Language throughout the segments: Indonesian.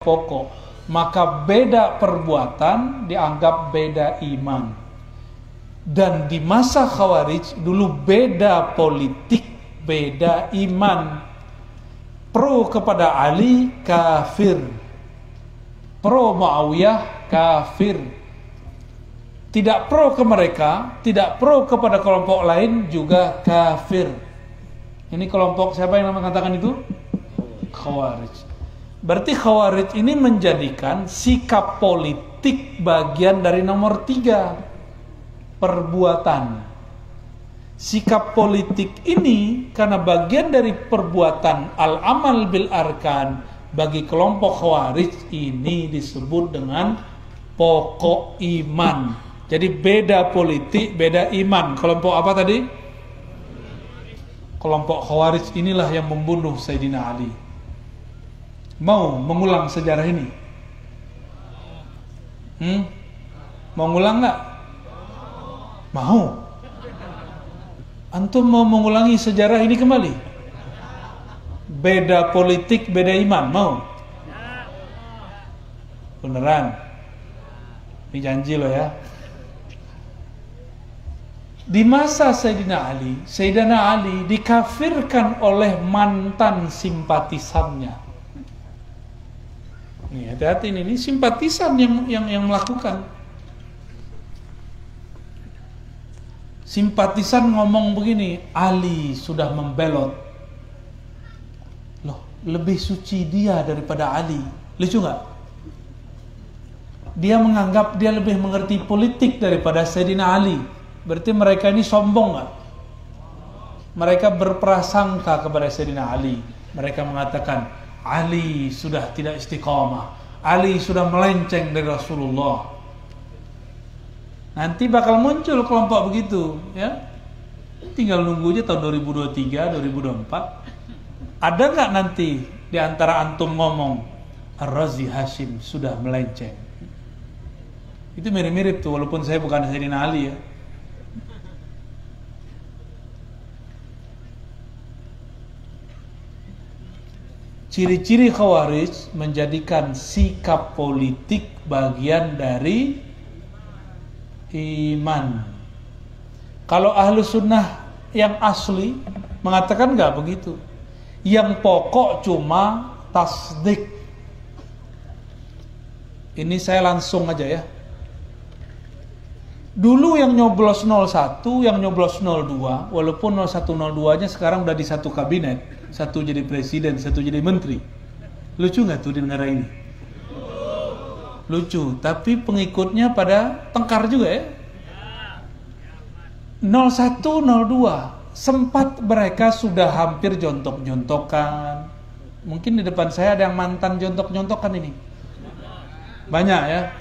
pokok, maka beda perbuatan dianggap beda iman. Dan di masa Khawarij dulu beda politik, beda iman. Pro kepada Ali kafir, pro Muawiyah kafir. Tidak pro ke mereka, tidak pro kepada kelompok lain juga kafir. Ini kelompok siapa yang mengatakan itu? Khawarij. Berarti Khawarij ini menjadikan sikap politik bagian dari nomor 3, perbuatan. Sikap politik ini karena bagian dari perbuatan al-amal bil arkan, bagi kelompok Khawarij ini disebut dengan pokok iman. Jadi beda politik, beda iman. Kelompok apa tadi? Kelompok Khawarij inilah yang membunuh Sayyidina Ali. Mau mengulang sejarah ini? Mau ngulang nggak? Mau. Antum mau mengulangi sejarah ini kembali? Beda politik, beda iman. Mau? Beneran? Ini janji loh ya. Di masa Sayyidina Ali dikafirkan oleh mantan simpatisannya. Nih, hati-hati ini simpatisan yang melakukan. Simpatisan ngomong begini, Ali sudah membelot. Loh, lebih suci dia daripada Ali. Lucu nggak? Dia menganggap dia lebih mengerti politik daripada Sayyidina Ali. Berarti mereka ini sombong nggak? Mereka berprasangka kepada Sayyidina Ali. Mereka mengatakan Ali sudah tidak istiqamah, Ali sudah melenceng dari Rasulullah. Nanti bakal muncul kelompok begitu, ya. Tinggal nunggu aja tahun 2023, 2024. Ada nggak nanti di antara antum ngomong Ar-Razi Hashim sudah melenceng? Itu mirip-mirip tuh, walaupun saya bukan Sayyidina Ali ya. Ciri-ciri Khawarij menjadikan sikap politik bagian dari iman. Kalau ahlu sunnah yang asli mengatakan nggak begitu. Yang pokok cuma tasdik. Ini saya langsung aja ya. Dulu yang nyoblos 01, yang nyoblos 02, walaupun 0102-nya sekarang udah di satu kabinet, satu jadi presiden, satu jadi menteri. Lucu nggak tuh di negara ini? Lucu, tapi pengikutnya pada tengkar juga ya. 01, 02, sempat mereka sudah hampir jontok-jontokan. Mungkin di depan saya ada yang mantan jontok-jontokan ini. Banyak ya.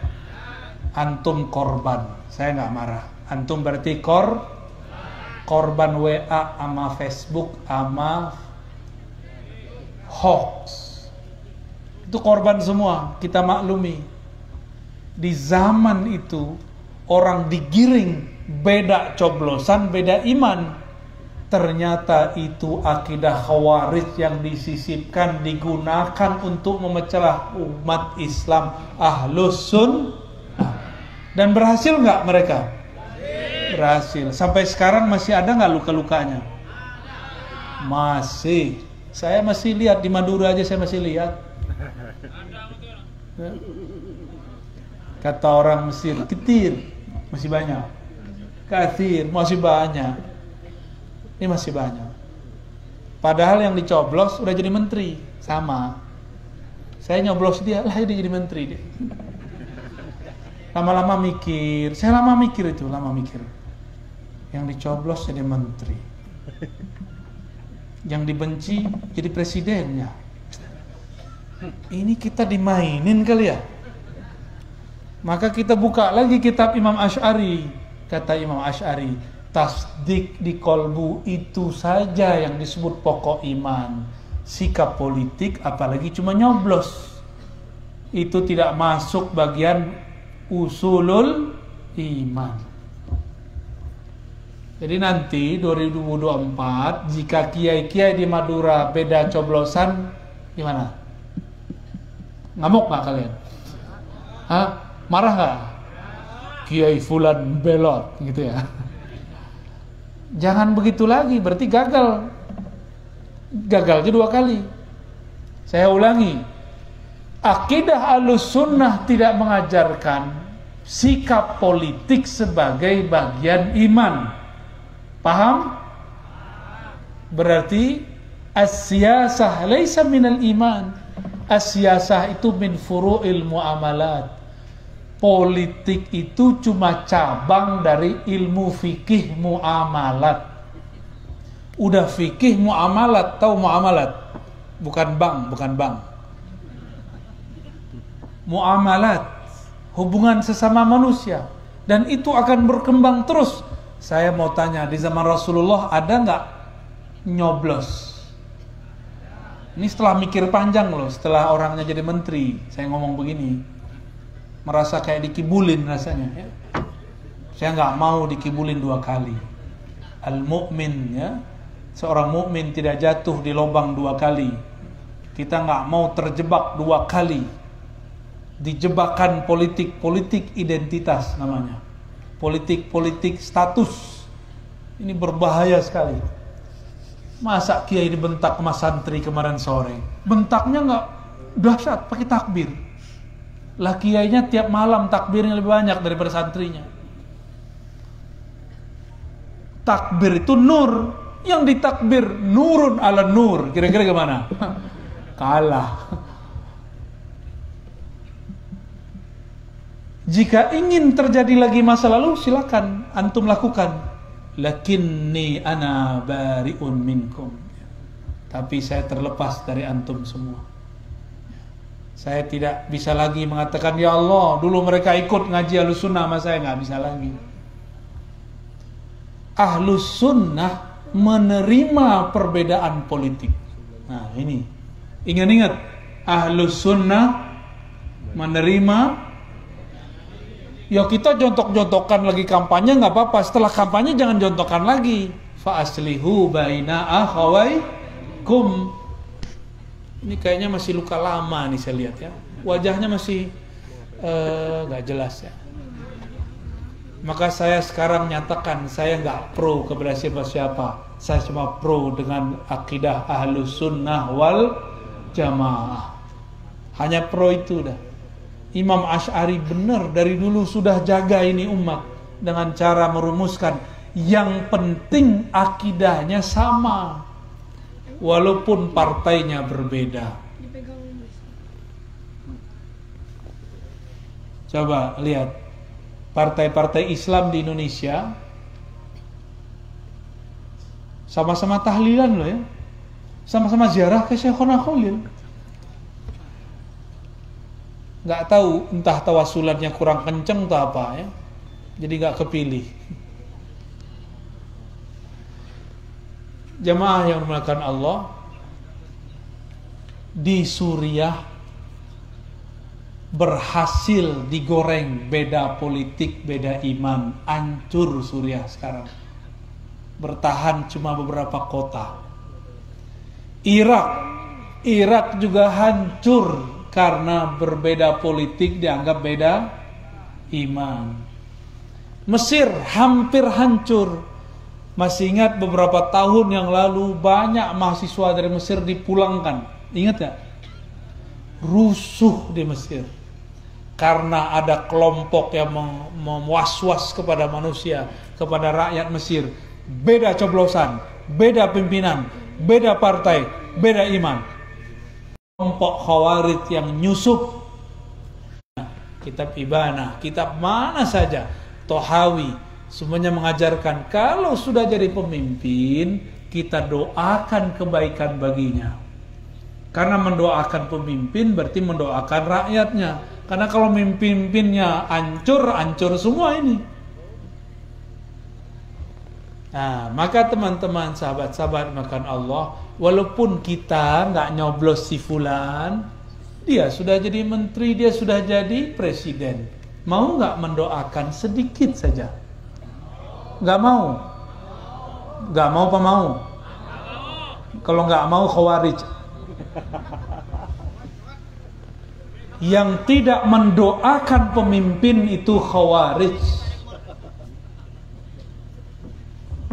Antum korban, saya nggak marah. Antum berarti korban WA sama Facebook sama hoax. Itu korban semua, kita maklumi. Di zaman itu orang digiring beda coblosan, beda iman. Ternyata itu akidah Khawarij yang disisipkan, digunakan untuk memecah umat Islam Ahlus Sunnah. Dan berhasil nggak mereka? Berhasil. Sampai sekarang masih ada nggak luka-lukanya? Masih. Saya masih lihat di Madura aja, saya masih lihat. Kata orang Mesir, ketir masih banyak. Kathir masih banyak. Ini masih banyak. Padahal yang dicoblos udah jadi menteri, sama. Saya nyoblos dia, lah dia jadi menteri dia. Lama-lama mikir, saya lama mikir. Yang dicoblos jadi menteri, yang dibenci jadi presidennya. Ini kita dimainin kali ya. Maka kita buka lagi kitab Imam Asy'ari. Kata Imam Asy'ari, tasdik di kolbu itu saja yang disebut pokok iman. Sikap politik apalagi cuma nyoblos, itu tidak masuk bagian usulul iman. Jadi nanti 2024 jika kiai-kiai di Madura beda coblosan, gimana? Ngamuk nggak kalian? Hah? Marah nggak? Kiai Fulan belot gitu ya. Jangan begitu lagi, berarti gagal. Gagalnya 2 kali. Saya ulangi, akidah Ahlussunnah tidak mengajarkan sikap politik sebagai bagian iman. Paham? Berarti as-siyasah laisa minal iman. As-siyasah itu min furu'il muamalat. Politik itu cuma cabang dari ilmu fikih muamalat. Udah fikih muamalat, tahu muamalat? Bukan bank. Muamalat, hubungan sesama manusia, dan itu akan berkembang terus. Saya mau tanya, di zaman Rasulullah ada nggak nyoblos? Ini setelah mikir panjang loh, setelah orangnya jadi menteri, saya ngomong begini, merasa kayak dikibulin rasanya. Ya. Saya nggak mau dikibulin 2 kali. Al-mu'min, ya, seorang mukmin tidak jatuh di lubang 2 kali. Kita nggak mau terjebak 2 kali di jebakan politik identitas namanya, politik status. Ini berbahaya sekali. Masa kiai dibentak sama santri kemarin sore, bentaknya nggak dahsyat, pakai takbir. Lah kiainya tiap malam takbirnya lebih banyak daripada santrinya. Takbir itu nur, yang ditakbir nurun ala nur. Kira-kira gimana? Kalah. Jika ingin terjadi lagi masa lalu, silakan antum lakukan. Lakinni ana bari'un minkum. Tapi saya terlepas dari antum semua. Saya tidak bisa lagi mengatakan, ya Allah, dulu mereka ikut ngaji Ahlussunnah sama saya, nggak bisa lagi. Ahlussunnah menerima perbedaan politik. Nah ini, ingat-ingat, Ahlussunnah menerima. Ya kita jontok-jontokan lagi kampanye nggak apa-apa. Setelah kampanye jangan jontokan lagi. Fa aslihu baina akhawaikum. Ini kayaknya masih luka lama nih saya lihat ya. Wajahnya masih nggak jelas ya. Maka saya sekarang nyatakan saya nggak pro kepada siapa-siapa. Saya cuma pro dengan akidah Ahlussunnah wal Jamaah. Hanya pro itu dah. Imam Asy'ari benar dari dulu sudah jaga ini umat dengan cara merumuskan yang penting akidahnya sama walaupun partainya berbeda. Coba lihat partai-partai Islam di Indonesia sama-sama tahlilan loh ya, sama-sama ziarah ke Syekhona Khalil. Nggak tahu entah tawasulannya kurang kenceng atau apa ya, jadi nggak kepilih. Jamaah yang dimuliakan Allah, di Suriah berhasil digoreng beda politik, beda iman, hancur Suriah sekarang. Bertahan cuma beberapa kota. Irak juga hancur karena berbeda politik, dianggap beda iman. Mesir hampir hancur. Masih ingat beberapa tahun yang lalu banyak mahasiswa dari Mesir dipulangkan. Ingat gak? Rusuh di Mesir karena ada kelompok yang mewas-was kepada manusia, kepada rakyat Mesir. Beda coblosan, beda pimpinan, beda partai, beda iman. Kelompok Khawarij yang nyusup. Kitab Ibanah, kitab mana saja, Tohawi, semuanya mengajarkan kalau sudah jadi pemimpin kita doakan kebaikan baginya. Karena mendoakan pemimpin berarti mendoakan rakyatnya. Karena kalau pemimpinnya hancur semua ini. Nah, maka teman-teman, sahabat-sahabat makan Allah, walaupun kita nggak nyoblos si fulan, dia sudah jadi menteri, dia sudah jadi presiden. Mau nggak mendoakan sedikit saja? Nggak mau? Nggak mau apa mau? Kalau nggak mau Khawarij. Yang tidak mendoakan pemimpin itu khawarij.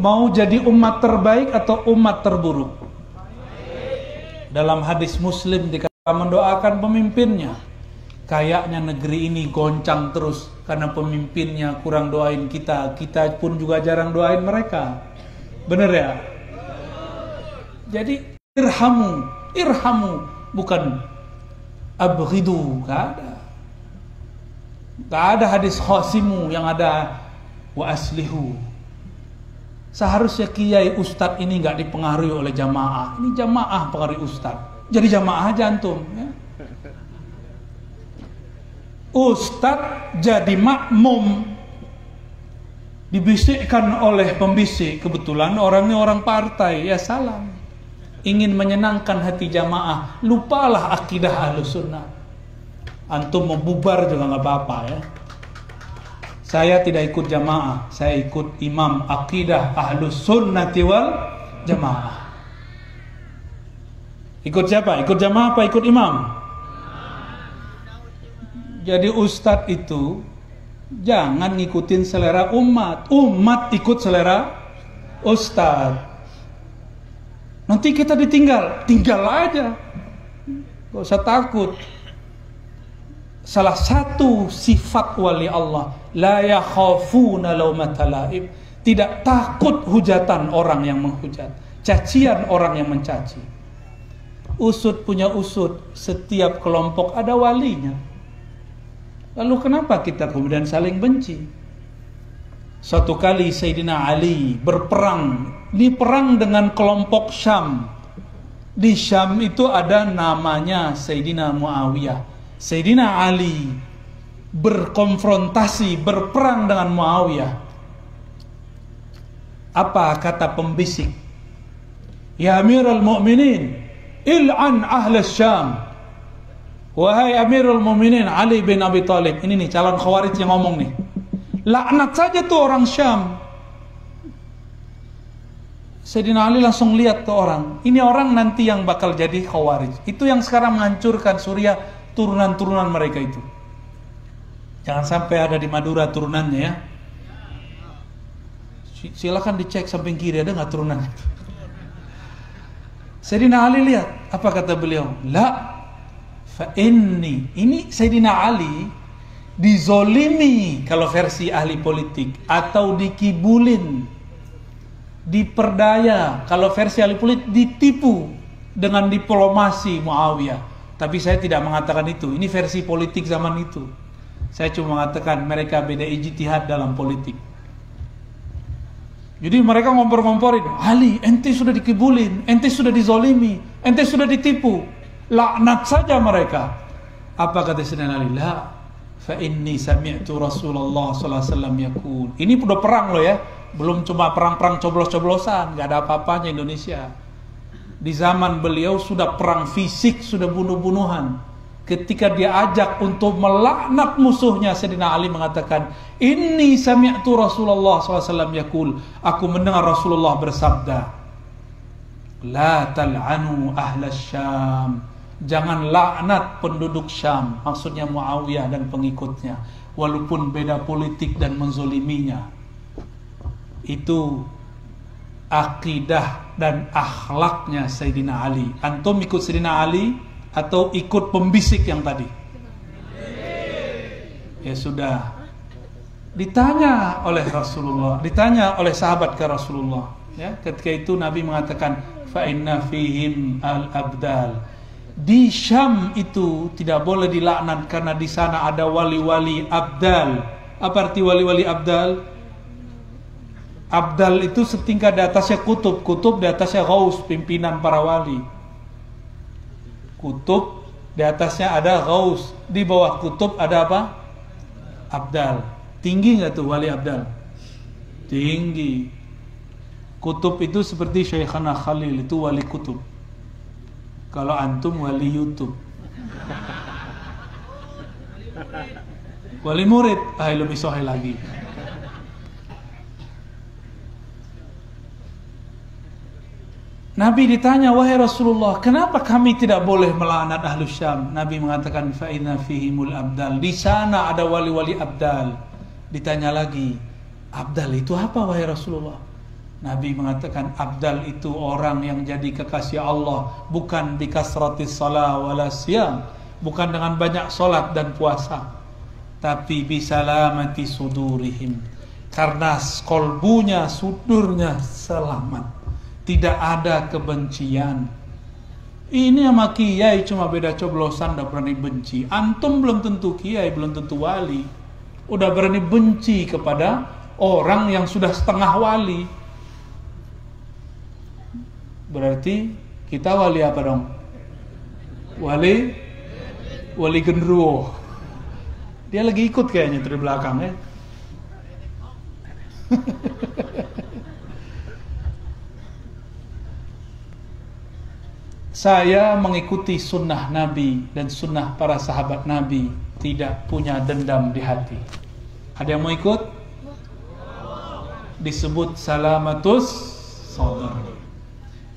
Mau jadi umat terbaik atau umat terburuk? Dalam hadis Muslim dikatakan mendoakan pemimpinnya. Kayaknya negeri ini goncang terus karena pemimpinnya kurang doain kita. Kita pun juga jarang doain mereka. Bener ya? Jadi irhamu, bukan abghidu. Gak ada hadis khasimu, yang ada wa aslihu. Seharusnya kiai ustadz ini gak dipengaruhi oleh jamaah. Ini jamaah pengaruhi ustadz. Jadi jamaah aja antum ya. Ustadz jadi makmum, dibisikkan oleh pembisik, kebetulan orangnya orang partai, ya salam. Ingin menyenangkan hati jamaah, lupalah akidah Ahlus Sunnah. Antum mau bubar juga nggak apa-apa ya. Saya tidak ikut jamaah, saya ikut imam akidah Ahlus Sunnati wal Jamaah. Ikut siapa? Ikut jamaah apa ikut imam? Jadi ustadz itu jangan ngikutin selera umat. Umat ikut selera ustadz. Nanti kita ditinggal, tinggal aja. Gak usah takut. Salah satu sifat wali Allah, la yakhafuna laumata laim, tidak takut hujatan orang yang menghujat, cacian orang yang mencaci. Usud punya usud, setiap kelompok ada walinya. Lalu kenapa kita kemudian saling benci? Suatu kali Sayyidina Ali berperang. Ini perang dengan kelompok Syam. Di Syam itu ada namanya Sayyidina Muawiyah. Sayyidina Ali berkonfrontasi, berperang dengan Muawiyah. Apa kata pembisik? Ya Amirul Mu'minin, il'an ahlus Syam. Wahai Amirul Mu'minin Ali bin Abi Thalib. Ini nih calon khawarij yang ngomong nih. Laknat saja tuh orang Syam. Sayyidina Ali langsung lihat tuh orang. Ini orang nanti yang bakal jadi khawarij. Itu yang sekarang menghancurkan Suriah, turunan-turunan mereka itu. Jangan sampai ada di Madura turunannya ya. Silakan dicek samping kiri ada nggak turunan itu. Sayyidina Ali lihat. Apa kata beliau? La fa ini Sayyidina Ali dizolimi kalau versi ahli politik, atau dikibulin, diperdaya kalau versi ahli politik, ditipu dengan diplomasi Muawiyah. Tapi saya tidak mengatakan itu. Ini versi politik zaman itu. Saya cuma mengatakan mereka beda ijtihad dalam politik. Jadi mereka ngompor-ngomporin, Ali, ente sudah dikibulin, ente sudah dizolimi, ente sudah ditipu. Laknat saja mereka. Apa kata Sayyidina Ali? La, fa inni sami'tu Rasulullah sallallahu alaihi wasallam yaqul. Ini udah perang loh ya. Belum cuma perang-perang coblos-coblosan, enggak ada apa-apanya Indonesia. Di zaman beliau sudah perang fisik, sudah bunuh-bunuhan. Ketika diajak untuk melaknat musuhnya, Sayyidina Ali mengatakan, inni sami'tu Rasulullah sallallahu alaihi wasallam yaqul. Aku mendengar Rasulullah bersabda, la tal'anu ahlas Syam. Jangan laknat penduduk Syam, maksudnya Muawiyah dan pengikutnya, walaupun beda politik dan menzoliminya. Itu akidah dan akhlaknya Sayyidina Ali. Antum ikut Sayyidina Ali atau ikut pembisik yang tadi? Ya sudah. Ditanya oleh Rasulullah, ditanya oleh sahabat ke Rasulullah. Ya, ketika itu Nabi mengatakan, fa inna fihim al-abdal. Di Syam itu tidak boleh dilaknat karena di sana ada wali-wali abdal. Apa arti wali-wali abdal? Abdal itu setingkat di atasnya kutub, kutub di atasnya ghaus, pimpinan para wali. Kutub di atasnya ada ghaus, di bawah kutub ada apa? Abdal. Tinggi nggak tuh wali abdal? Tinggi. Kutub itu seperti Syekhana Khalil, itu wali kutub. Kalau antum wali YouTube. Wali murid, lebih sohih lagi. Nabi ditanya, wahai Rasulullah, kenapa kami tidak boleh melaknat Ahlus Syam? Nabi mengatakan, fa inna fihimul abdal. Di sana ada wali-wali abdal. Ditanya lagi, abdal itu apa wahai Rasulullah? Nabi mengatakan, abdal itu orang yang jadi kekasih Allah, bukan bi kasratis shalah wala siyam, bukan dengan banyak salat dan puasa, tapi bi salamati sudurihim, karena kolbunya, sudurnya selamat. Tidak ada kebencian. Ini sama kiai cuma beda coblosan, udah berani benci. Antum belum tentu kiai, belum tentu wali, udah berani benci kepada orang yang sudah setengah wali. Berarti kita wali apa dong? Wali genderuwo. Dia lagi ikut kayaknya dari belakang ya. Saya mengikuti sunnah Nabi dan sunnah para sahabat Nabi, tidak punya dendam di hati. Ada yang mau ikut? Disebut salamatus sadar.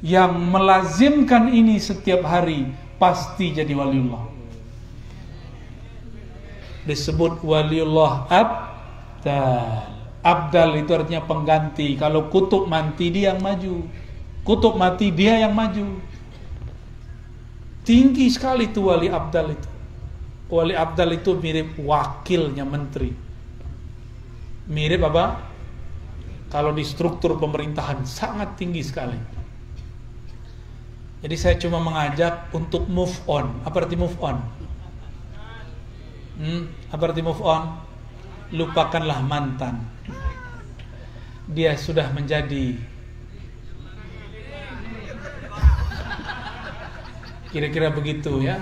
Yang melazimkan ini setiap hari pasti jadi waliullah. Disebut waliullah abdal. Abdal itu artinya pengganti. Kalau kutub mati dia yang maju, kutub mati dia yang maju. Tinggi sekali itu wali abdal itu. Wali abdal itu mirip wakilnya menteri. Mirip apa? Kalau di struktur pemerintahan sangat tinggi sekali. Jadi saya cuma mengajak untuk move on. Apa arti move on? Apa arti move on? Lupakanlah mantan. Dia sudah menjadi, kira-kira begitu ya.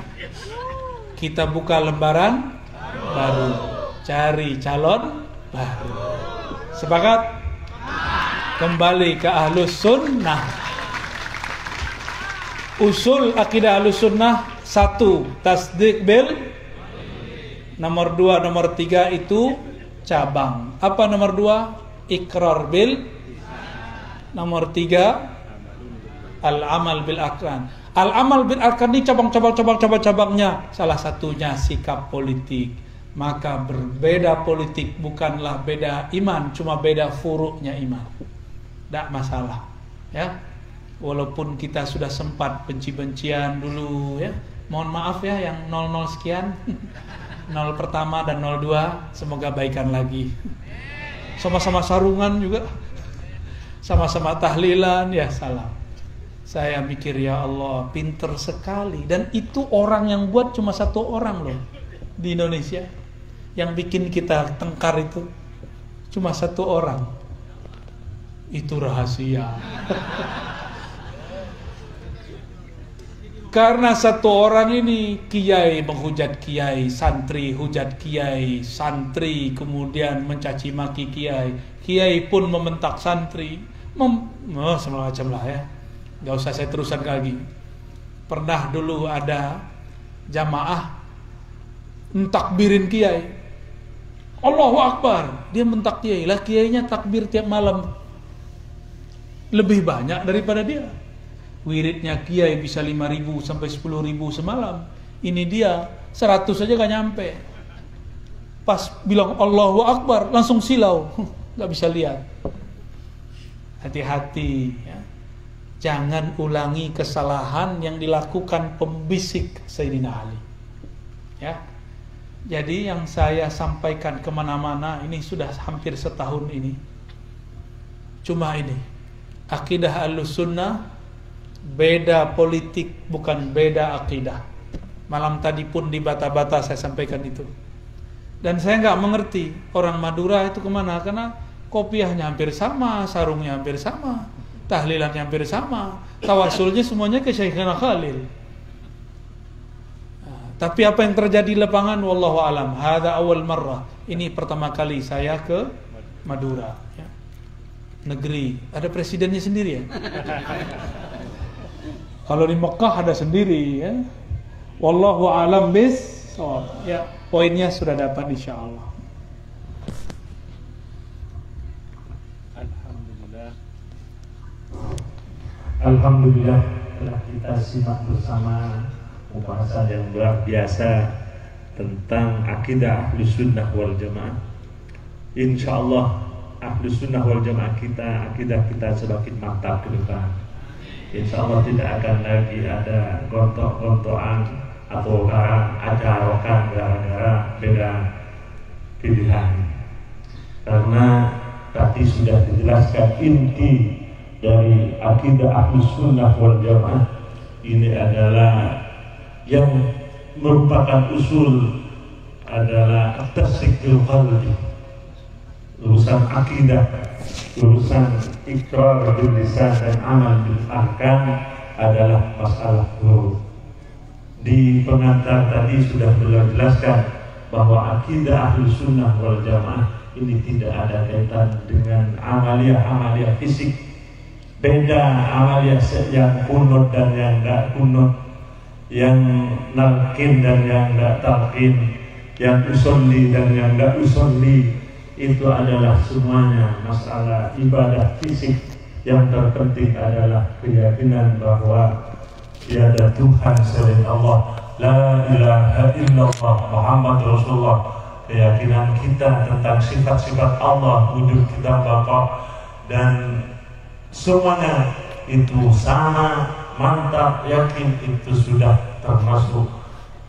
Kita buka lembaran baru, cari calon baru. Sepakat? Kembali ke Ahlus Sunnah. Usul akidah Ahlus Sunnah: 1. Tasdik bil. Nomor 2, nomor 3 itu cabang. Apa nomor 2? Iqrar bil. Nomor 3 al-amal bil arkan. Al-amal bil arkan ini cabang-cabangnya. Salah satunya sikap politik. Maka berbeda politik bukanlah beda iman, cuma beda furuknya iman. Tidak masalah ya. Walaupun kita sudah sempat benci-bencian dulu ya. Mohon maaf ya yang 00 sekian. 0 pertama dan 02, semoga baikan lagi. Sama-sama sarungan juga. Sama-sama tahlilan ya, salam. Saya mikir, ya Allah, pinter sekali. Dan itu orang yang buat cuma 1 orang loh di Indonesia. Yang bikin kita tengkar itu cuma 1 orang. Itu rahasia. Karena 1 orang ini, kiai menghujat kiai, santri hujat kiai, santri kemudian mencaci maki kiai, kiai pun membentak santri, semacam lah ya. Gak usah saya teruskan lagi. Pernah dulu ada jamaah mentakbirin kiai, Allahu Akbar, dia mentak kiai, lah kiainya takbir tiap malam lebih banyak daripada dia. Wiridnya kiai bisa 5.000 sampai 10.000 semalam. Ini dia 100 aja gak nyampe. Pas bilang Allahu Akbar langsung silau, gak bisa lihat. Hati-hati ya. Jangan ulangi kesalahan yang dilakukan pembisik Sayyidina Ali ya. Jadi yang saya sampaikan kemana-mana ini sudah hampir setahun ini, cuma ini, akidah Ahlus Sunnah, beda politik bukan beda akidah. Malam tadi pun di bata-bata saya sampaikan itu. Dan saya nggak mengerti orang Madura itu kemana, karena kopiahnya hampir sama, sarungnya hampir sama, tahlilannya hampir sama, tawasulnya semuanya ke Syekhina Khalil. Tapi apa yang terjadi di lapangan, wallahu alam. Hadza awal marrah. Ini pertama kali saya ke Madura ya. Negeri ada presidennya sendiri ya. Kalau di Mekah ada sendiri ya. Wallahu alam bis. Ya, poinnya sudah dapat insyaallah. Alhamdulillah. Alhamdulillah telah kita simak bersama pembahasan yang luar biasa tentang akidah Ahlus Sunnah wal Jamaah. Insya Allah Ahlus Sunnah wal Jamaah kita, akidah kita semakin mantap ke depan. Insya Allah tidak akan lagi ada gontok-gontokan atau ajarokan gara-gara beda pilihan. Karena tadi sudah dijelaskan inti dari akidah Ahlus Sunnah wal Jamaah ini adalah yang merupakan usul adalah at-tasdiqul qalbi, urusan akidah, urusan iqrar bil lisan dan amal bil arkan adalah masalah guru. Di pengantar tadi sudah dijelaskan bahwa akidah Ahlus Sunnah wal Jamaah ini tidak ada kaitan dengan amalia fisik. Beda amalia yang kunut dan yang tidak kunut, yang nalkin dan yang tidak talqin, yang usolli dan yang tidak usolli. Itu adalah semuanya masalah ibadah fisik. Yang terpenting adalah keyakinan bahwa tiada Tuhan selain Allah, la ilaha illallah Muhammad Rasulullah. Keyakinan kita tentang sifat-sifat Allah, wujud kita baqa, dan semuanya itu sama, mantap, yakin. Itu sudah termasuk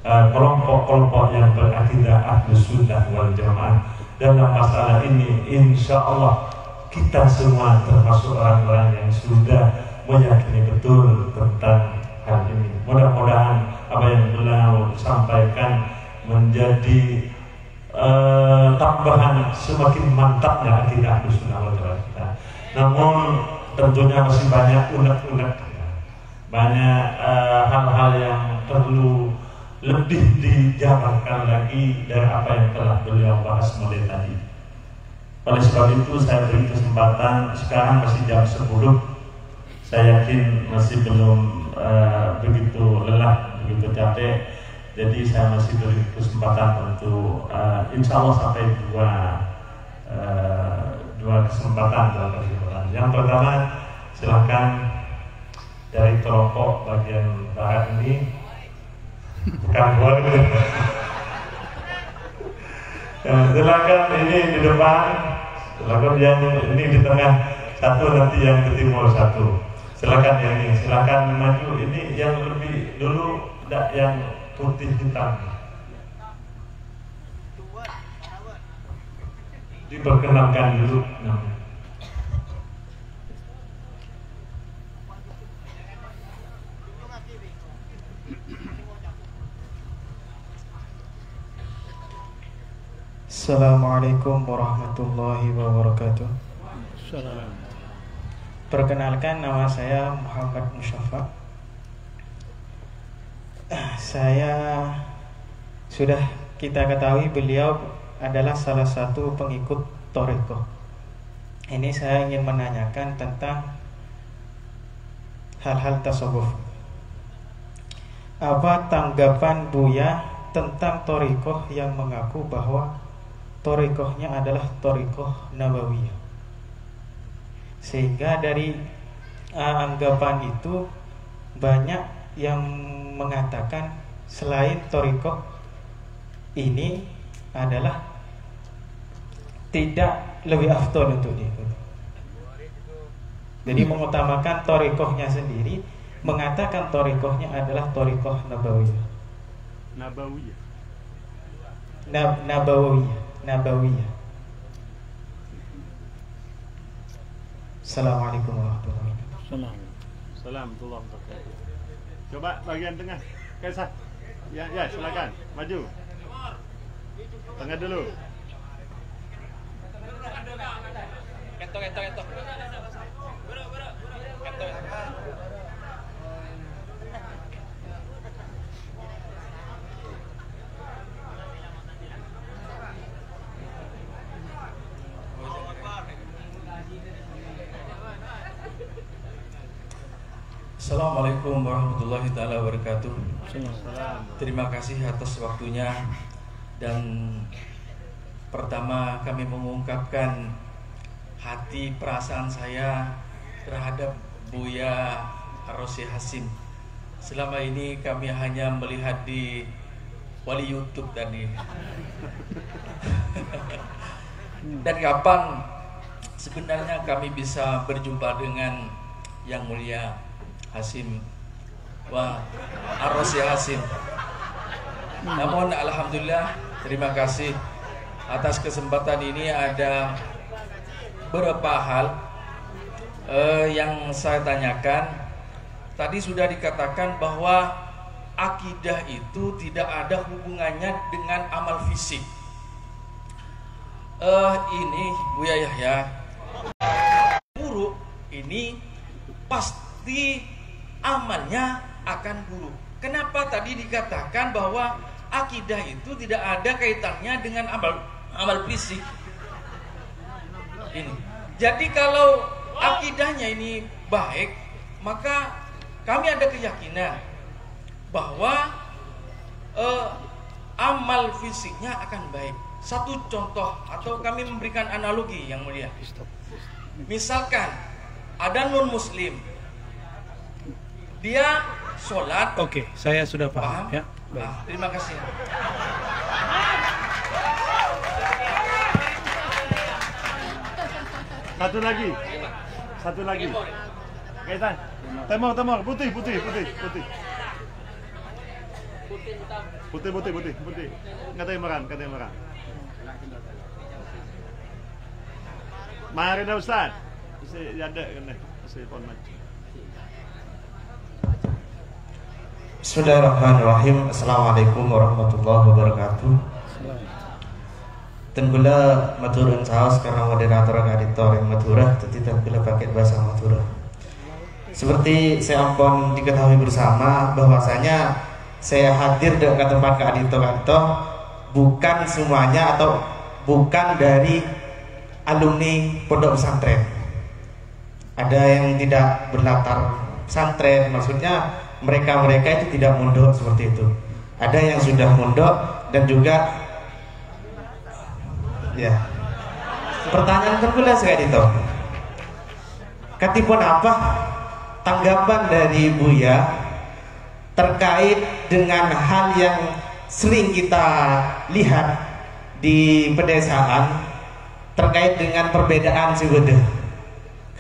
kelompok-kelompok yang berakidah Ahlus Sunnah wal Jamaah. Dalam masalah ini insya Allah kita semua termasuk orang-orang yang sudah meyakini betul tentang hal ini. Mudah-mudahan apa yang beliau sampaikan menjadi tambahan semakin mantapnya akidah Ahlus Sunnah wal Jamaah kita. Namun tentunya masih banyak unek-unek, banyak hal-hal yang perlu lebih dijabarkan lagi dari apa yang telah beliau bahas mulai tadi. Oleh sebab itu saya beri kesempatan, sekarang masih jam 10, saya yakin masih belum begitu lelah, begitu capek. Jadi saya masih beri kesempatan untuk insya Allah sampai dua kesempatan dalam kesempatan. Yang pertama, silakan dari kelompok bagian barat ini, bukan keluarga. Silakan ini di depan, silakan yang ini di tengah satu, nanti yang ke timur satu. Silakan yang ini, silakan maju. Ini yang lebih dulu, tidak yang putih hitam. Diperkenalkan dulu namanya. Assalamualaikum warahmatullahi wabarakatuh. Perkenalkan, nama saya Muhammad Musyafa. Saya sudah kita ketahui beliau adalah salah satu pengikut Thariqah. Ini saya ingin menanyakan tentang hal-hal tasawuf. Apa tanggapan Buya tentang Thariqah yang mengaku bahwa Thariqahnya adalah Thariqah Nabawiyah? Sehingga dari anggapan itu banyak yang mengatakan selain Thariqah ini adalah tidak lebih afdol untuk diikuti. Jadi mengutamakan Thariqahnya sendiri, mengatakan Thariqahnya adalah Thariqah Nabawiyah. Nabawiyah. Assalamualaikum warahmatullahi wabarakatuh. Assalamualaikum. Coba bagian tengah, Kaisar. Ya, silakan maju. Tengah dulu. Ketok. Assalamualaikum warahmatullahi taala wabarakatuh. Terima kasih atas waktunya. Dan pertama kami mengungkapkan hati perasaan saya terhadap Buya Ar-Rosy Hasim. Selama ini kami hanya melihat di wali YouTube tadi. Dan kapan sebenarnya kami bisa berjumpa dengan yang mulia Hasim Ar-Rosy Hasim? Namun alhamdulillah, terima kasih atas kesempatan ini. Ada beberapa hal yang saya tanyakan. Tadi sudah dikatakan bahwa akidah itu tidak ada hubungannya dengan amal fisik. Ini Buya Yahya, buruk ini pasti amalnya akan buruk. Kenapa tadi dikatakan bahwa akidah itu tidak ada kaitannya dengan amal fisik? Ini. Jadi kalau akidahnya ini baik, maka kami ada keyakinan bahwa amal fisiknya akan baik. Satu contoh, atau kami memberikan analogi yang mulia. Misalkan ada non muslim, dia sholat. Oke, saya sudah paham. Ya, baik. Terima kasih. Satu lagi. Kaitan. Temor, putih. Putih. Katanya merah. Mari dah Ustaz. Saya ada kena. Saya pon maju. Bismillahirrahmanirrahim. Assalamualaikum warahmatullahi wabarakatuh. Tenggula maturun saos karena moderator auditor yang Madura, jadi tenggula pakai bahasa Madura. Seperti saya ampun diketahui bersama bahwasanya saya hadir ke tempat auditor bukan semuanya atau bukan dari alumni pondok pesantren. Ada yang tidak berlatar pesantren, maksudnya mereka itu tidak mondok seperti itu. Ada yang sudah mondok dan juga ya. Pertanyaan kedua sekali itu. Katipun apa tanggapan dari Buya terkait dengan hal yang sering kita lihat di pedesaan terkait dengan perbedaan suku.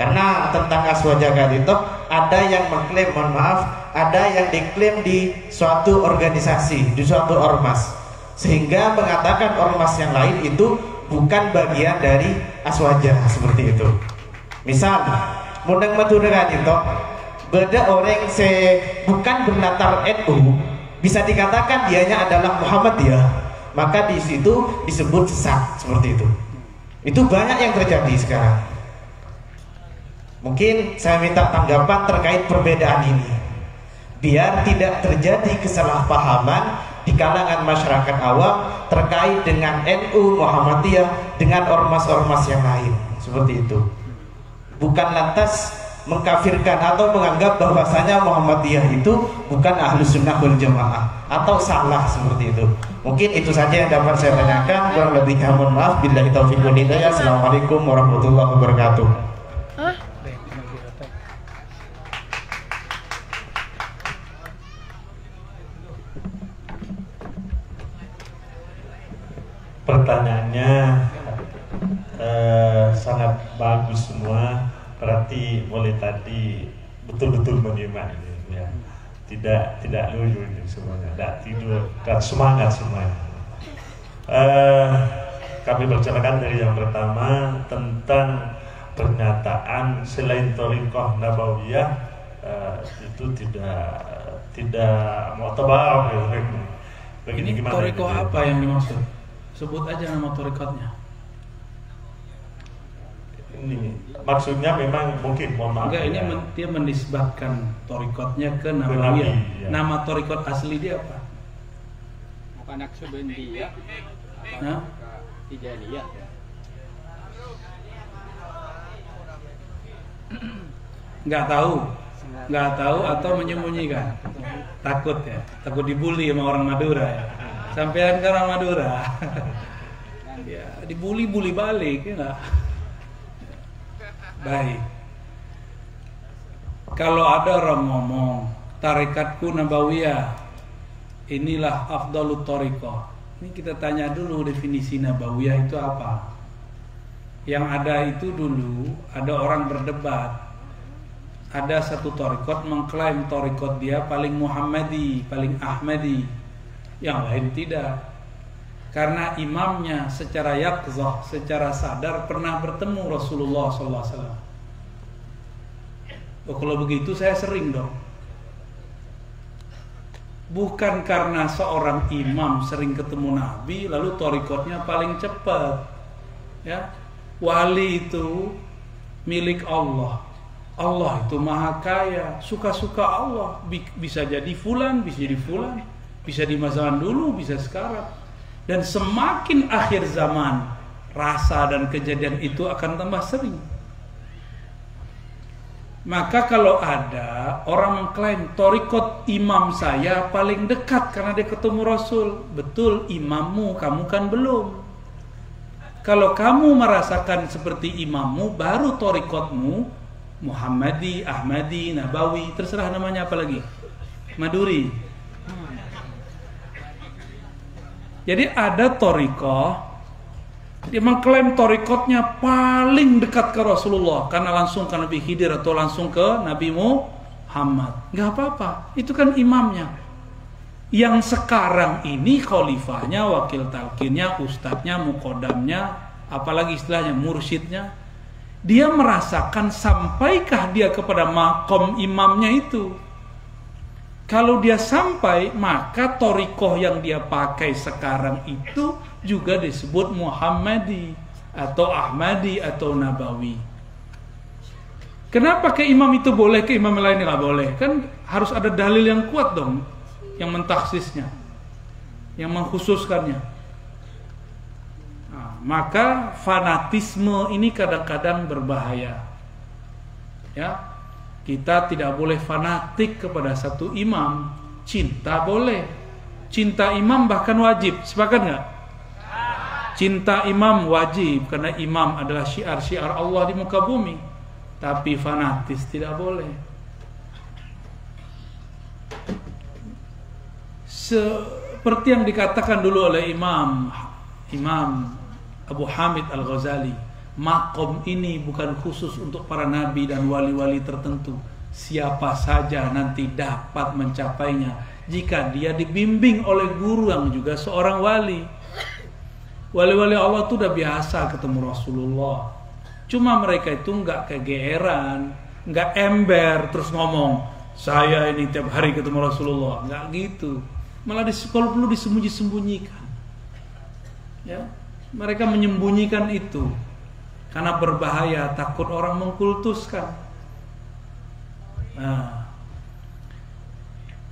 Karena tentang aswaja itu ada yang mengklaim, mohon maaf, ada yang diklaim di suatu organisasi, di suatu ormas, sehingga mengatakan ormas yang lain itu bukan bagian dari aswaja seperti itu. Misal, mundang Madura itu beda orang bukan berlatar NU, bisa dikatakan dianya adalah Muhammadiyah, maka di situ disebut sesat seperti itu. Itu banyak yang terjadi sekarang. Mungkin saya minta tanggapan terkait perbedaan ini, biar tidak terjadi kesalahpahaman di kalangan masyarakat awam terkait dengan NU Muhammadiyah dengan ormas-ormas yang lain seperti itu. Bukan lantas mengkafirkan atau menganggap bahwasanya Muhammadiyah itu bukan Ahlus Sunnah wal Jamaah atau salah seperti itu. Mungkin itu saja yang dapat saya tanyakan. Kurang lebihnya mohon maaf. Billahi taufiq wal hidayah. Assalamualaikum warahmatullahi wabarakatuh. Pertanyaannya sangat bagus semua. Berarti mulai tadi betul-betul menyimak ini, ya. Tidak lucu ini semuanya, tidak tidur dan semangat semuanya. Kami bicarakan dari yang pertama tentang pernyataan selain Thariqah Nabawiyah itu tidak mu'tabar. Ini Thariqah apa yang dimaksud? Sebut aja nama thariqatnya. Ini maksudnya memang mungkin mohon maaf. Enggak, ini ya. dia menisbatkan thariqatnya ke Nabawiyah. Ya. Nama thariqat asli dia apa? Bukan Naqsabandiyah atau Tijaniyah. Nggak tahu atau menyembunyikan. Takut ya, takut dibully sama orang Madura ya. Sampean ke orang Madura. Ya, dibully balik ya enggak? Baik. Kalau ada orang ngomong tarikatku Nabawiyah, inilah afdalut thariqah. Ini kita tanya dulu definisi Nabawiyah itu apa. Yang ada itu dulu ada orang berdebat. Ada satu thariqat mengklaim thariqat dia paling Muhammadi, paling Ahmadi. Yang lain tidak. Karena imamnya secara yaqzah, secara sadar pernah bertemu Rasulullah SAW. Oh, kalau begitu saya sering dong. Bukan karena seorang imam sering ketemu Nabi lalu thariqatnya paling cepat. Ya, wali itu milik Allah. Allah itu maha kaya, suka-suka Allah. Bisa jadi fulan, bisa jadi fulan, bisa di masa dulu, bisa sekarang. Dan semakin akhir zaman, rasa dan kejadian itu akan tambah sering. Maka kalau ada orang mengklaim thariqat imam saya paling dekat karena dia ketemu Rasul, betul imammu, kamu kan belum. Kalau kamu merasakan seperti imammu, baru thariqatmu Muhammadi, Ahmadi, Nabawi, terserah namanya apa lagi, Maduri. Jadi ada thariqah, dia mengklaim thariqatnya paling dekat ke Rasulullah karena langsung ke Nabi Khidir atau langsung ke Nabi Muhammad. Gak apa-apa, itu kan imamnya. Yang sekarang ini khalifahnya, wakil talqinnya, ustadznya, muqaddamnya, apalagi istilahnya mursyidnya. Dia merasakan sampaikah dia kepada maqam imamnya itu. Kalau dia sampai, maka thariqah yang dia pakai sekarang itu juga disebut Muhammadi atau Ahmadi atau Nabawi. Kenapa ke imam itu boleh, ke imam lain nggak boleh? Kan harus ada dalil yang kuat dong, yang mentaksisnya, yang mengkhususkannya. Nah, maka fanatisme ini kadang-kadang berbahaya. Ya. Kita tidak boleh fanatik kepada satu imam. Cinta boleh, cinta imam bahkan wajib. Sepakat nggak? Cinta imam wajib karena imam adalah syiar-syiar Allah di muka bumi. Tapi fanatis tidak boleh. Seperti yang dikatakan dulu oleh Imam Abu Hamid Al-Ghazali, maqam ini bukan khusus untuk para nabi dan wali-wali tertentu. Siapa saja nanti dapat mencapainya jika dia dibimbing oleh guru yang juga seorang wali. Wali-wali Allah itu udah biasa ketemu Rasulullah. Cuma mereka itu nggak kegeeran, nggak ember terus ngomong saya ini tiap hari ketemu Rasulullah. Nggak gitu. Malah kalau perlu disembunyi-sembunyikan. Ya, mereka menyembunyikan itu. Karena berbahaya, takut orang mengkultuskan. Nah,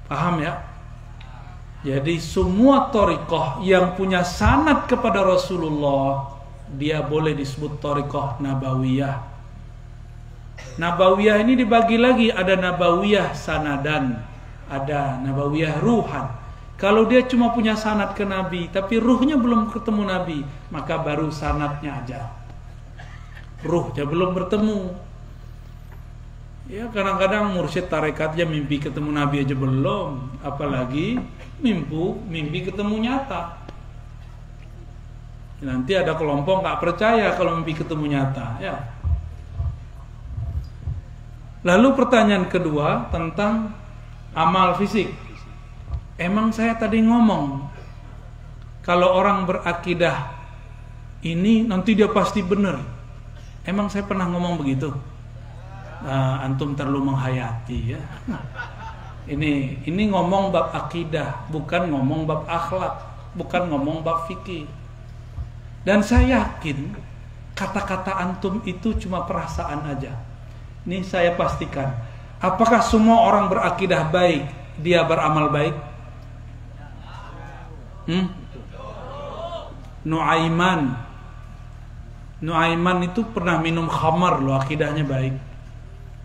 paham ya? Jadi semua thariqah yang punya sanad kepada Rasulullah, dia boleh disebut thariqah Nabawiyah. Nabawiyah ini dibagi lagi, ada Nabawiyah sanadan, ada Nabawiyah ruhan. Kalau dia cuma punya sanad ke Nabi, tapi ruhnya belum ketemu Nabi, maka baru sanadnya aja. Ruhnya belum bertemu. Ya, kadang-kadang mursyid tarekatnya mimpi ketemu Nabi aja belum, apalagi mimpi ketemu nyata. Nanti ada kelompok nggak percaya kalau mimpi ketemu nyata, ya. Lalu pertanyaan kedua tentang amal fisik. Emang saya tadi ngomong kalau orang berakidah ini nanti dia pasti benar. Emang saya pernah ngomong begitu? Antum terlalu menghayati ya. Ini ngomong bab akidah, bukan ngomong bab akhlak, bukan ngomong bab fikih. Dan saya yakin kata-kata antum itu cuma perasaan aja. Ini saya pastikan. Apakah semua orang berakidah baik dia beramal baik? Nuaiman itu pernah minum khamar loh, akidahnya baik.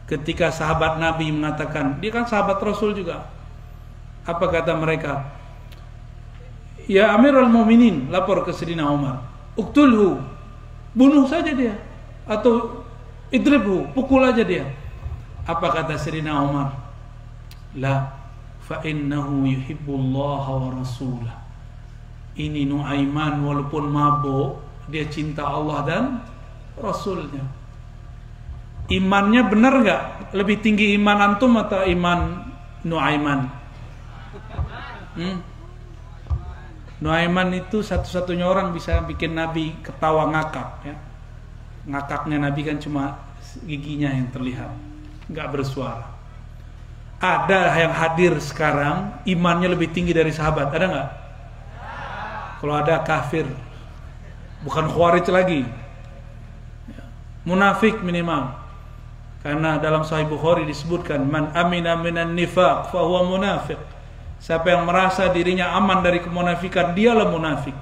Ketika sahabat Nabi mengatakan, dia kan sahabat Rasul juga. Apa kata mereka? Ya Amirul Mukminin, lapor ke Sayyidina Umar, uqtulhu, bunuh saja dia, atau idribhu, pukul aja dia. Apa kata Sayyidina Umar? La, fa innahu yuhibbullaha wa rasulah. Ini Nuaiman walaupun mabuk, dia cinta Allah dan Rasulnya. Imannya benar nggak? Lebih tinggi iman antum atau iman Nuaiman? Nuaiman itu satu-satunya orang bisa bikin Nabi ketawa ngakak, ya. Ngakaknya Nabi kan cuma giginya yang terlihat, nggak bersuara. Ada yang hadir sekarang imannya lebih tinggi dari sahabat, ada nggak? Kalau ada kafir, bukan khawarij lagi, munafik minimal. Karena dalam Sahih Bukhari disebutkan, man amina minan nifaq fa huwa munafiq. Siapa yang merasa dirinya aman dari kemunafikan, dialah munafik.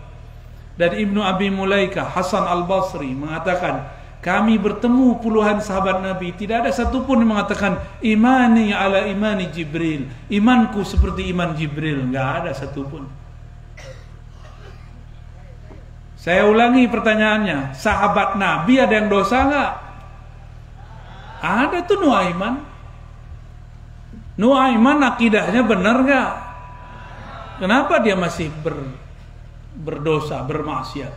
Dan Ibnu Abi Mulaikah, Hasan Al-Basri mengatakan, kami bertemu puluhan sahabat Nabi, tidak ada satupun yang mengatakan imani ala imani Jibril, imanku seperti iman Jibril, nggak ada satupun. Saya ulangi pertanyaannya, sahabat Nabi ada yang dosa nggak? Ada tuh Nuaiman. Nuaiman akidahnya benar nggak? Kenapa dia masih berdosa, bermaksiat?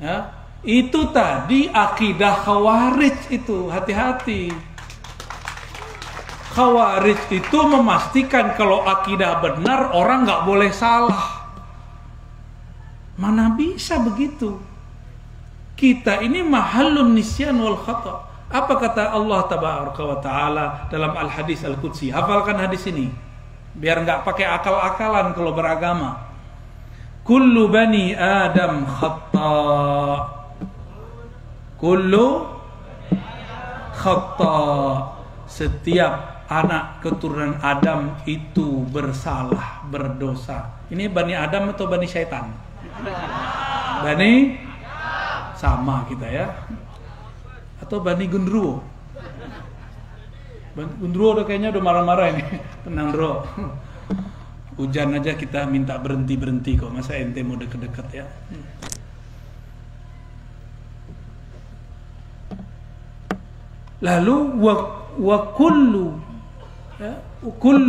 Ya, itu tadi akidah Khawarij itu, hati-hati. Khawarij itu memastikan kalau akidah benar orang nggak boleh salah. Mana bisa begitu? Kita ini mahallun nisyan wal khata'. Apa kata Allah Tabaraka wa Ta'ala dalam Al-Hadis Al-Qudsi? Hafalkan hadis ini biar nggak pakai akal-akalan kalau beragama. Kullu bani Adam khata'. Kullu khata'. Setiap anak keturunan Adam itu bersalah, berdosa. Ini Bani Adam atau Bani Syaitan? Bani sama kita ya. Atau Bani Gundruwo? Bani Gundruwo kayaknya udah marah-marah ini. Tenang bro, hujan aja kita minta berhenti-berhenti kok. Masa ente mau deket-deket ya? Lalu wa kullu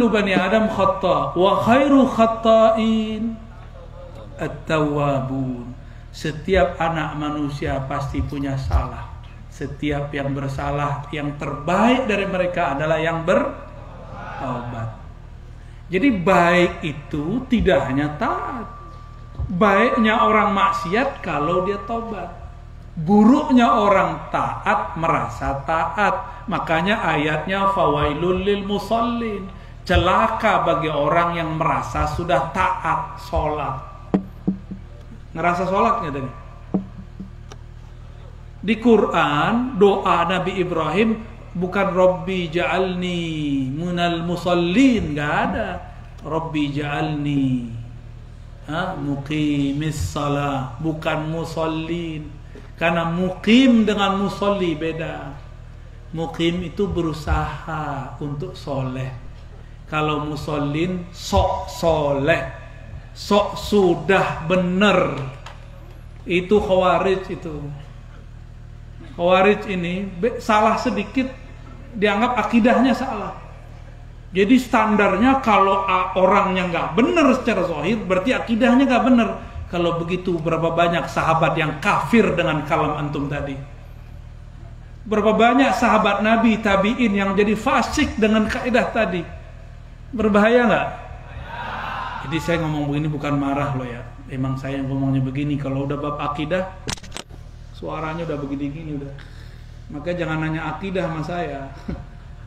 bani Adam khata' wa khairu khata'in at-tawwabun. Setiap anak manusia pasti punya salah. Setiap yang bersalah, yang terbaik dari mereka adalah yang bertaubat. Jadi baik itu tidak hanya taat. Baiknya orang maksiat kalau dia taubat. Buruknya orang taat merasa taat. Makanya ayatnya fawailul lil musallin. Celaka bagi orang yang merasa sudah taat sholat. Ngerasa sholatnya tadi? Di Quran doa Nabi Ibrahim bukan Rabbi ja'alni munal musallin, nggak ada. Rabbi ja'alni muqimis salah, bukan musallin. Karena muqim dengan musalli beda. Muqim itu berusaha untuk soleh. Kalau musallin sok soleh, sok sudah bener. Itu Khawarij itu. Khawarij ini salah sedikit dianggap akidahnya salah. Jadi standarnya kalau orangnya nggak benar secara zahir berarti akidahnya nggak benar. Kalau begitu berapa banyak sahabat yang kafir dengan kalam antum tadi? Berapa banyak sahabat Nabi tabi'in yang jadi fasik dengan kaidah tadi? Berbahaya nggak? Jadi saya ngomong begini bukan marah loh ya. Emang saya ngomongnya begini. Kalau udah bab akidah suaranya udah begini-gini udah. Maka jangan nanya akidah sama saya.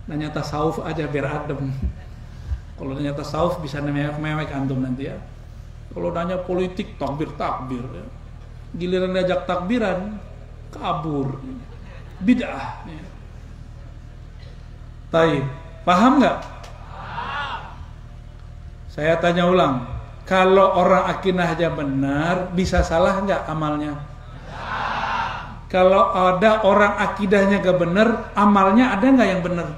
Nanya tasawuf aja biar adem. Kalau nanya tasawuf bisa mewek antum nanti ya. Kalau nanya politik takbir ya. Giliran diajak takbiran kabur. Bid'ah. Taib. Paham nggak? Saya tanya ulang. Kalau orang akidahnya benar, bisa salah nggak amalnya? Kalau ada orang akidahnya gak benar, amalnya ada nggak yang benar?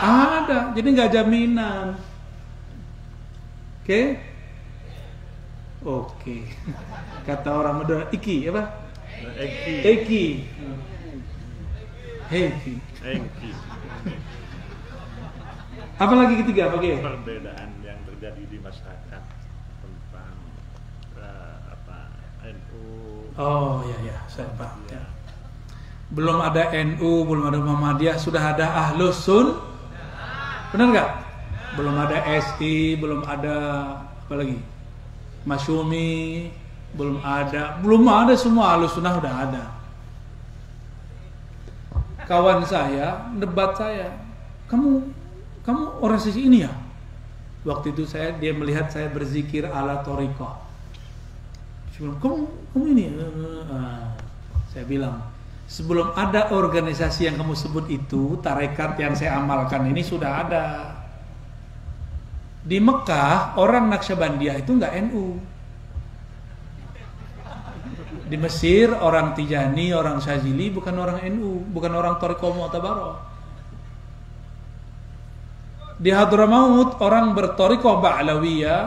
Ada. Jadi nggak jaminan. Oke? Oke. Kata orang Madura, iki apa? Eki. Hengki. Hengki. Apalagi ketiga, bagaimana? Perbedaan yang terjadi di masyarakat tentang NU. Oh ya, saya paham. Ya. Belum ada NU, belum ada Muhammadiyah, sudah ada Ahlus Sun. Benar nggak? Belum ada SI, belum ada apa lagi? Masyumi, belum ada semua. Ahlus Sunnah udah ada. Kawan saya debat saya, kamu organisasi ini ya? Waktu itu dia melihat saya berzikir ala thariqah. Kamu ini? Saya bilang, sebelum ada organisasi yang kamu sebut itu, tarekat yang saya amalkan ini sudah ada. Di Mekah, orang Naqsyabandiyah itu nggak NU. Di Mesir, orang Tijani, orang Syazili bukan orang NU, bukan orang Thariqah Mu'tabarah. Di Hadramaut, orang berthariqah Ba'lawiyah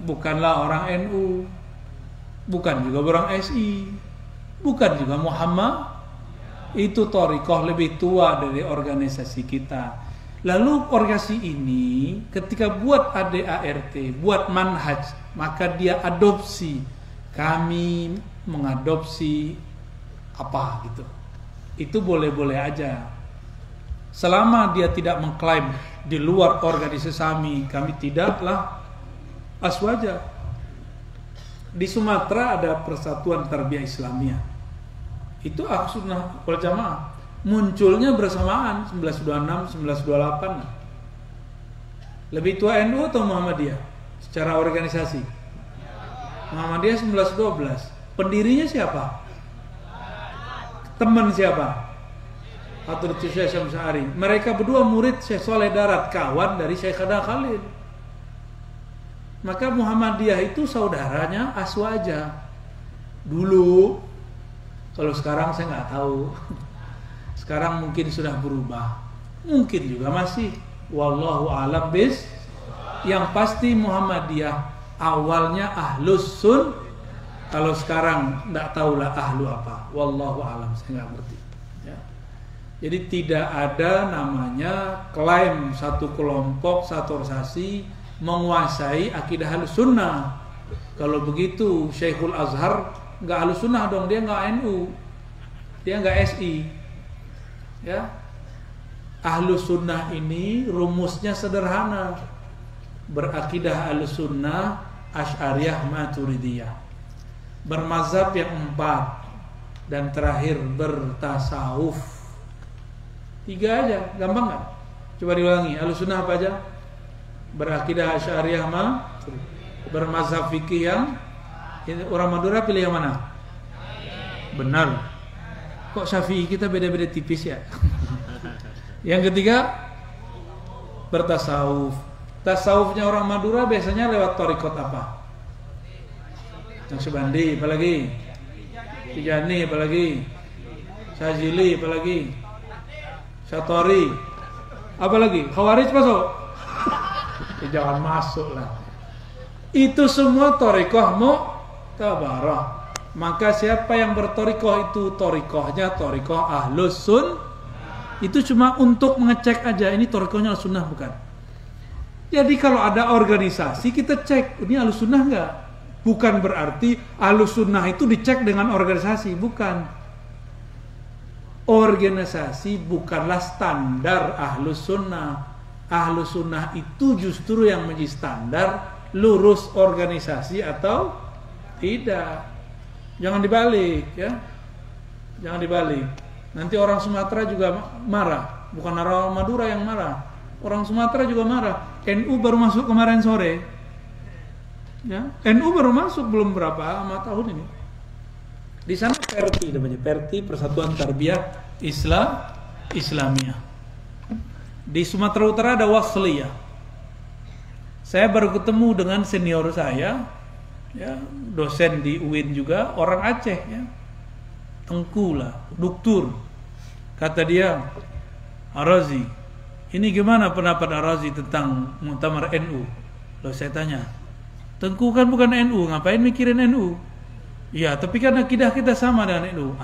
bukanlah orang NU, bukan juga orang SI, bukan juga Muhammad. Itu thariqah lebih tua dari organisasi kita. Lalu organisasi ini ketika buat ADART, buat manhaj, maka dia adopsi. Kami mengadopsi apa gitu. Itu boleh-boleh aja. Selama dia tidak mengklaim di luar organisasi kami tidaklah aswaja. Di Sumatera ada Persatuan Tarbiyah Islamiyah. Itu Ahlus Sunnah wal Jamaah. Munculnya bersamaan 1926, 1928. Lebih tua NU atau Muhammadiyah secara organisasi? Muhammadiyah 1912. Pendirinya siapa? Teman siapa? Hadratus Syekh Syamsul Ari. Mereka berdua murid Syekh Soleh Darat, kawan dari Syekh Khada Khalil. Maka Muhammadiyah itu saudaranya Aswaja. Dulu, kalau sekarang saya nggak tahu. Sekarang mungkin sudah berubah, mungkin juga masih. Wallahu a'lam bis. Yang pasti Muhammadiyah awalnya Ahlus Sun. Kalau sekarang nggak tahulah ahlu apa. Wallahu a'lam, saya nggak ngerti. Ya. Jadi tidak ada namanya klaim satu kelompok, satu organisasi menguasai akidah Ahlus Sunnah. Kalau begitu Syekhul Azhar nggak Ahlus Sunnah dong, dia nggak NU, dia nggak SI. Ya, Ahlus Sunnah ini rumusnya sederhana, berakidah Ahlus Sunnah Asy'ariyah Maturidiyah, bermazhab yang 4, dan terakhir bertasawuf. 3 aja, gampang nggak? Coba diulangi. Ahlus Sunnah apa aja? Berakidah Asy'ariyah bermazhab fikih yang orang Madura pilih yang mana? Benar. Kok Syafi'i kita beda-beda tipis ya? Yang ketiga bertasawuf. Tasawufnya orang Madura biasanya lewat thariqat apa? Naqsyabandi, apalagi? Tijani, apalagi? Syazili, apalagi? Syatori, apalagi? Khawarij masuk? Jangan masuk lah. Itu semua thariqah Mu'tabarah. Maka siapa yang berthariqah itu thariqahnya thariqah Ahlus Sun. Itu cuma untuk mengecek aja ini thariqahnya Ahlus Sunnah bukan. Jadi kalau ada organisasi kita cek ini Ahlus Sunnah enggak. Bukan berarti Ahlus Sunnah itu dicek dengan organisasi, bukan. Organisasi bukanlah standar Ahlus Sunnah. Ahlus Sunnah itu justru yang menjadi standar, lurus organisasi atau tidak. Jangan dibalik ya. Jangan dibalik. Nanti orang Sumatera juga marah. Bukan orang Madura yang marah. Orang Sumatera juga marah. NU baru masuk kemarin sore. Ya, NU baru masuk belum berapa lama tahun ini. Di sana PRT namanya, PRT Persatuan Tarbiyah Islamiyah. Di Sumatera Utara ada Wasliyah. Saya baru ketemu dengan senior saya, ya, dosen di UIN juga, orang Aceh ya. Tengku lah, doktur. Kata dia, Ar-Razi, ini gimana pendapat Ar-Razi tentang Muktamar NU? Lalu saya tanya, Tengku kan bukan NU, ngapain mikirin NU? Ya, tapi kan akidah kita sama dengan NU.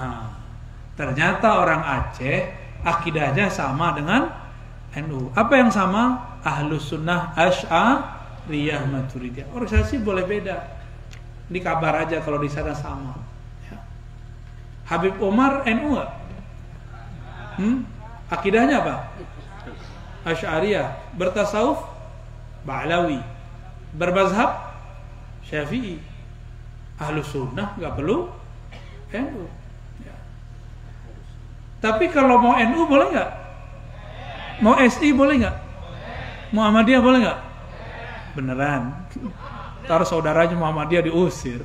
Ternyata orang Aceh akidahnya sama dengan NU. Apa yang sama? Ahlus Sunnah, Asy'ariyah, Maturidiyah. Organisasi boleh beda. Di kabar aja kalau di sana sama. Ya. Habib Umar NU nggak? Akidahnya apa? Asy'ariyah. Bertasawuf Ba'lawi. Bermazhab Syafi'i. Ahlus Sunnah nggak perlu NU. Ya. Tapi kalau mau NU boleh nggak? Mau SI boleh nggak? Muhammadiyah boleh nggak? Beneran. Ntar saudaranya Muhammadiyah diusir.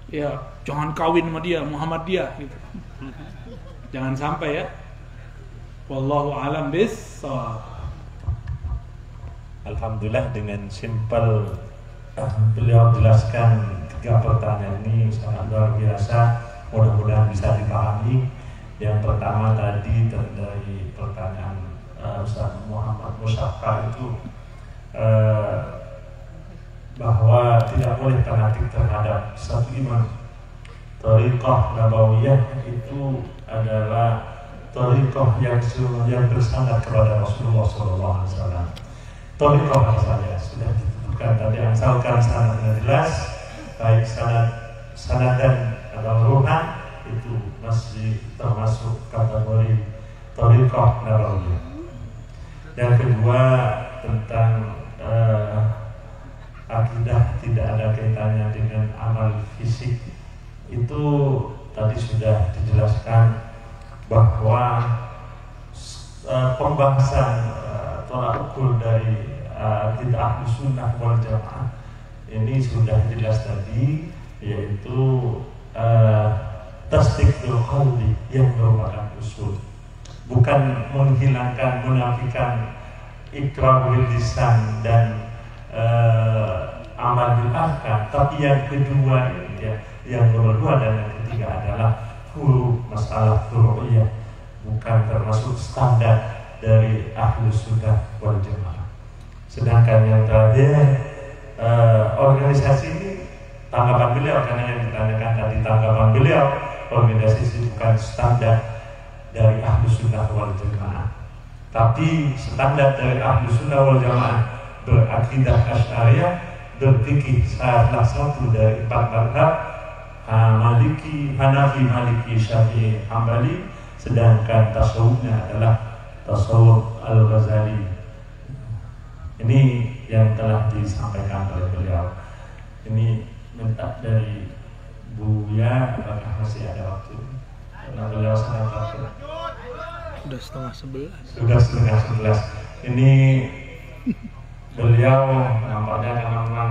Ya, jangan kawin sama dia, Muhammadiyah gitu. Jangan sampai ya. Wallahu a'lam bissawab. Alhamdulillah dengan simpel beliau jelaskan 3 pertanyaan ini sangat luar biasa. Mudah-mudahan bisa dipahami. Yang pertama tadi dari pertanyaan Ustaz Muhammad Musyaffa itu bahwa tidak boleh fanatik terhadap satu imam. Thariqah Nabawiyah itu adalah thariqah yang bersandar kepada Rasulullah SAW. Thariqah apa saja sudah ditentukan tadi, asalkan sanadnya jelas, baik sanad dan atau ruhan itu masih termasuk kategori thariqah Nabawiyah. Yang kedua tentang akidah tidak ada kaitannya dengan amal fisik, itu tadi sudah dijelaskan bahwa pembahasan tolak ukur dari akidah Ahlus Sunnah wal Jamaah ini sudah jelas tadi, yaitu tasdiqul qalbi yang merupakan usul, bukan menghilangkan, menafikan iqrarul lisan dan amal bil arkan, tapi yang kedua ini yang nomor 2 dan yang ketiga adalah masalah furu'iyah, bukan termasuk standar dari Ahlus Sunnah wal Jamaah. Sedangkan yang terakhir organisasi ini, tanggapan beliau, karena yang ditanyakan tadi tanggapan beliau, organisasi ini bukan standar dari Ahlus Sunnah wal Jamaah, tapi standar dari Ahlus Sunnah wal Jamaah berakidah Asy'ariyah, berfikih salah satu dari 4 mazhab, Maliki, Hanafi, Maliki, Syafi'i, Hambali, sedangkan tasawufnya adalah tasawuf Al-Ghazali. Ini yang telah disampaikan oleh beliau. Ini minta dari Buya, apakah masih ada waktu? Karena beliau sangat takut. Sudah setengah 11. Ini beliau nampaknya karena memang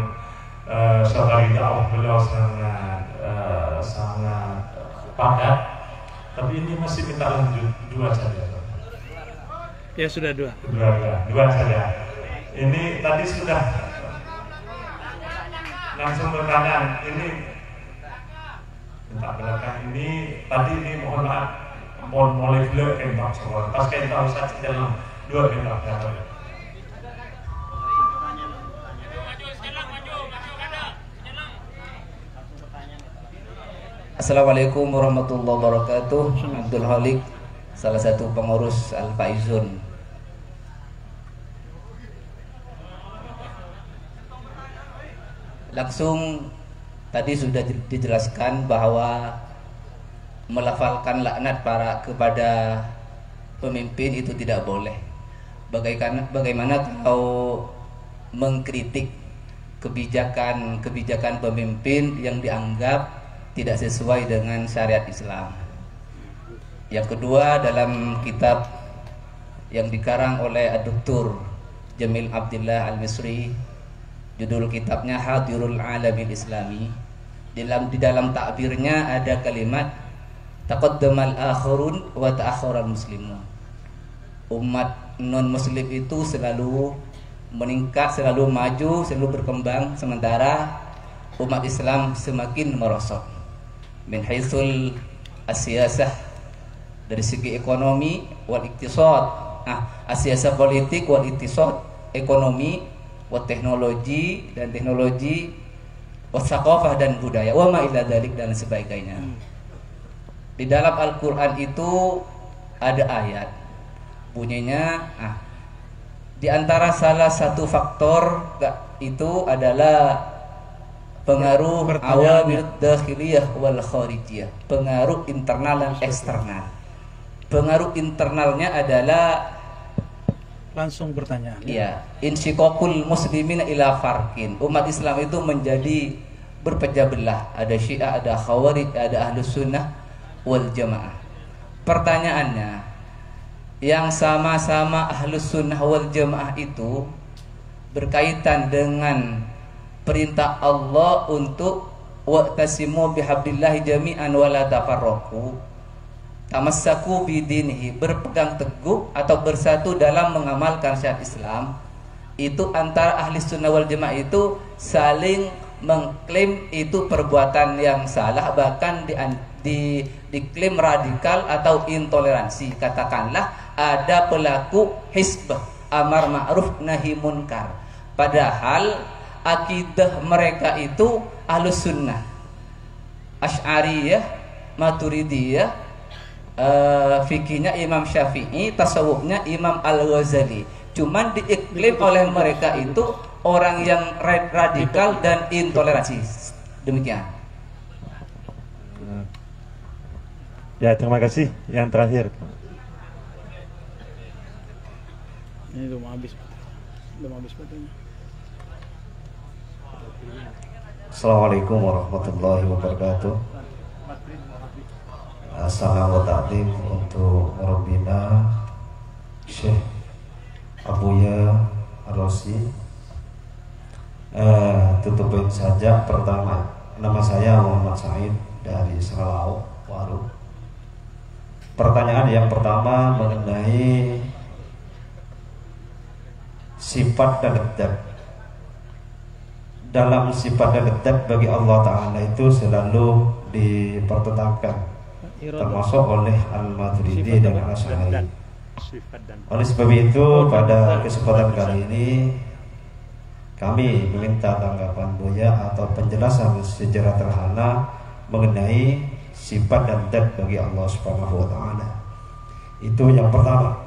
safari dakwah beliau sangat padat, tapi ini masih minta lanjut 2 saja. Ya sudah 2 saja. Ini tadi sudah langsung pertanyaan ini minta belakang ini tadi ini mohon maaf mulai beliau tembak semua pas kita tahu saja dalam 2 tembak ya. Assalamualaikum warahmatullahi wabarakatuh. Abdul Halik, salah satu pengurus Al-Faizun. Langsung tadi sudah dijelaskan bahwa melafalkan laknat kepada pemimpin itu tidak boleh. Bagaimana kalau mengkritik kebijakan pemimpin yang dianggap tidak sesuai dengan syariat Islam. Yang kedua, dalam kitab yang dikarang oleh Dr. Jamil Abdillah Al-Misri, judul kitabnya Hadirul Alamil Islami, di dalam takbirnya ada kalimat taqaddamal akhirun wa ta'akharal muslimun. Umat non muslim itu selalu meningkat, selalu maju, selalu berkembang, sementara umat Islam semakin merosot. Min haitsul as-siyasah, dari segi ekonomi wal iktisad, as-siyasah politik wal iktisad, ekonomi wat teknologi dan teknologi, wat thaqafah dan budaya, wa ma ila dzalik dan sebagainya. Di dalam Al-Qur'an itu ada ayat bunyinya di antara salah satu faktor itu adalah pengaruh awamil dakhiliyah wal kharijiyah, pengaruh internal dan eksternal. Pengaruh internalnya adalah langsung bertanya. Iya, insyikokul muslimin ila farkin. Umat Islam itu menjadi berpecah belah. Ada Syiah, ada Khawarij, ada Ahlus Sunnah wal Jamaah. Pertanyaannya, yang sama-sama Ahlus Sunnah wal Jamaah itu berkaitan dengan perintah Allah untuk wa'tasimu bihablillahi jami'an wa la tafarraqu. Tamassaku bidinihi, berpegang teguh atau bersatu dalam mengamalkan syariat Islam. Itu antara ahli sunnah wal jamaah itu saling mengklaim itu perbuatan yang salah, bahkan diklaim radikal atau intoleransi. Katakanlah ada pelaku hizbah amar ma'ruf nahi munkar, padahal akidah mereka itu ahlus sunnah, Asy'ariyah, Maturidiyah, fikihnya Imam Syafi'i, tasawufnya Imam Al-Ghazali. Cuman diiklim oleh mereka itu orang yang radikal dan intoleransi. Demikian. Ya, terima kasih. Yang terakhir. Ini udah mau habis waktunya. Assalamualaikum warahmatullahi wabarakatuh. Salam wa ta'lim untuk Rabbina Syekh Abuya Ar-Razi. Tutupin saja pertama, nama saya Muhammad Said dari Seralau, Waru. Pertanyaan yang pertama mengenai sifat dan adab. Dalam sifat dan adab bagi Allah Ta'ala itu selalu dipertentangkan, termasuk oleh Al-Maturidi dan Al-Asy'ari. Oleh sebab itu pada kesempatan kali ini kami meminta tanggapan Buya atau penjelasan secara terhana mengenai sifat dan adab bagi Allah Subhanahu wa Ta'ala. Itu yang pertama.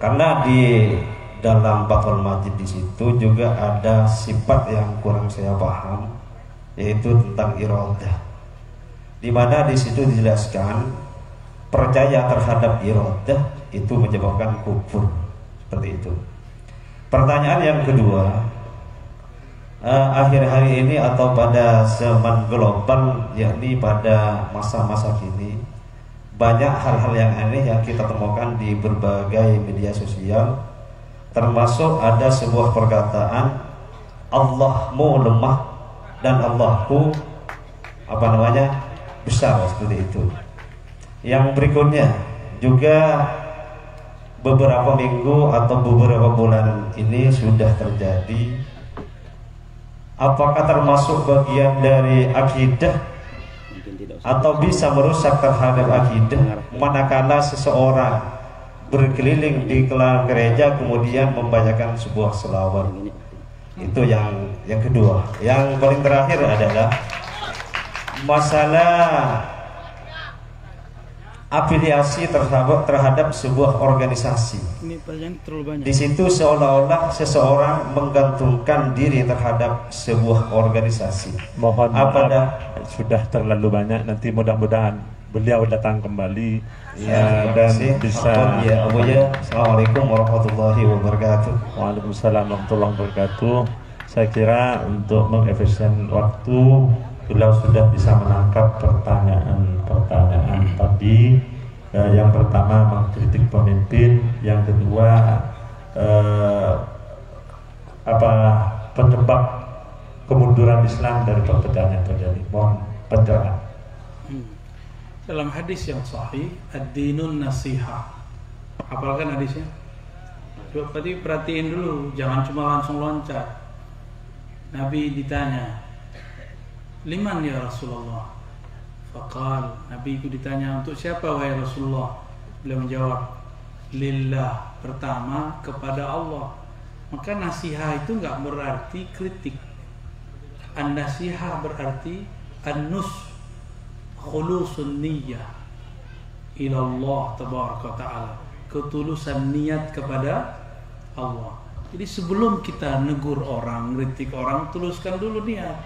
Karena di dalam Fathul Majid di situ juga ada sifat yang kurang saya paham, yaitu tentang iradah, di mana di situ dijelaskan percaya terhadap iradah itu menyebabkan kufur, seperti itu. Pertanyaan yang kedua, akhir hari ini atau pada zaman global, yakni pada masa-masa kini, banyak hal-hal yang aneh yang kita temukan di berbagai media sosial. Termasuk ada sebuah perkataan Allahmu lemah dan Allahku besar, seperti itu. Yang berikutnya juga beberapa minggu atau beberapa bulan ini sudah terjadi. Apakah termasuk bagian dari akidah atau bisa merusak terhadap akidah manakala seseorang berkeliling di kelana gereja kemudian membacakan sebuah selawat? Itu yang kedua. Yang paling terakhir adalah masalah afiliasi terhadap sebuah organisasi. Di situ seolah-olah seseorang menggantungkan diri terhadap sebuah organisasi. Mohon maaf, sudah terlalu banyak. Nanti mudah-mudahan beliau datang kembali dan bisa. Ya, Assalamualaikum warahmatullahi wabarakatuh. Waalaikumsalam warahmatullahi wabarakatuh. Saya kira untuk mengefisien waktu, beliau sudah bisa menangkap pertanyaan tadi. Yang pertama mengkritik pemimpin, yang kedua penyebab kemunduran Islam dari perpecahan yang terjadi. Mohon pencerahan. Dalam hadis yang sahih, ad-dinun nasihah. Hafalkan hadisnya? Coba perhatiin dulu, jangan cuma langsung loncat. Nabi ditanya, "Liman ya Rasulullah?" Faqal, Nabi itu ditanya, "Untuk siapa wahai Rasulullah?" Beliau menjawab, "Lillah." Pertama, kepada Allah. Maka nasihat itu enggak berarti kritik. An-nasihah berarti an-nus, khulusun niyyah. ilallah tabaraka ta'ala, ketulusan niat kepada Allah. Jadi sebelum kita negur orang, kritik orang, tuluskan dulu niat.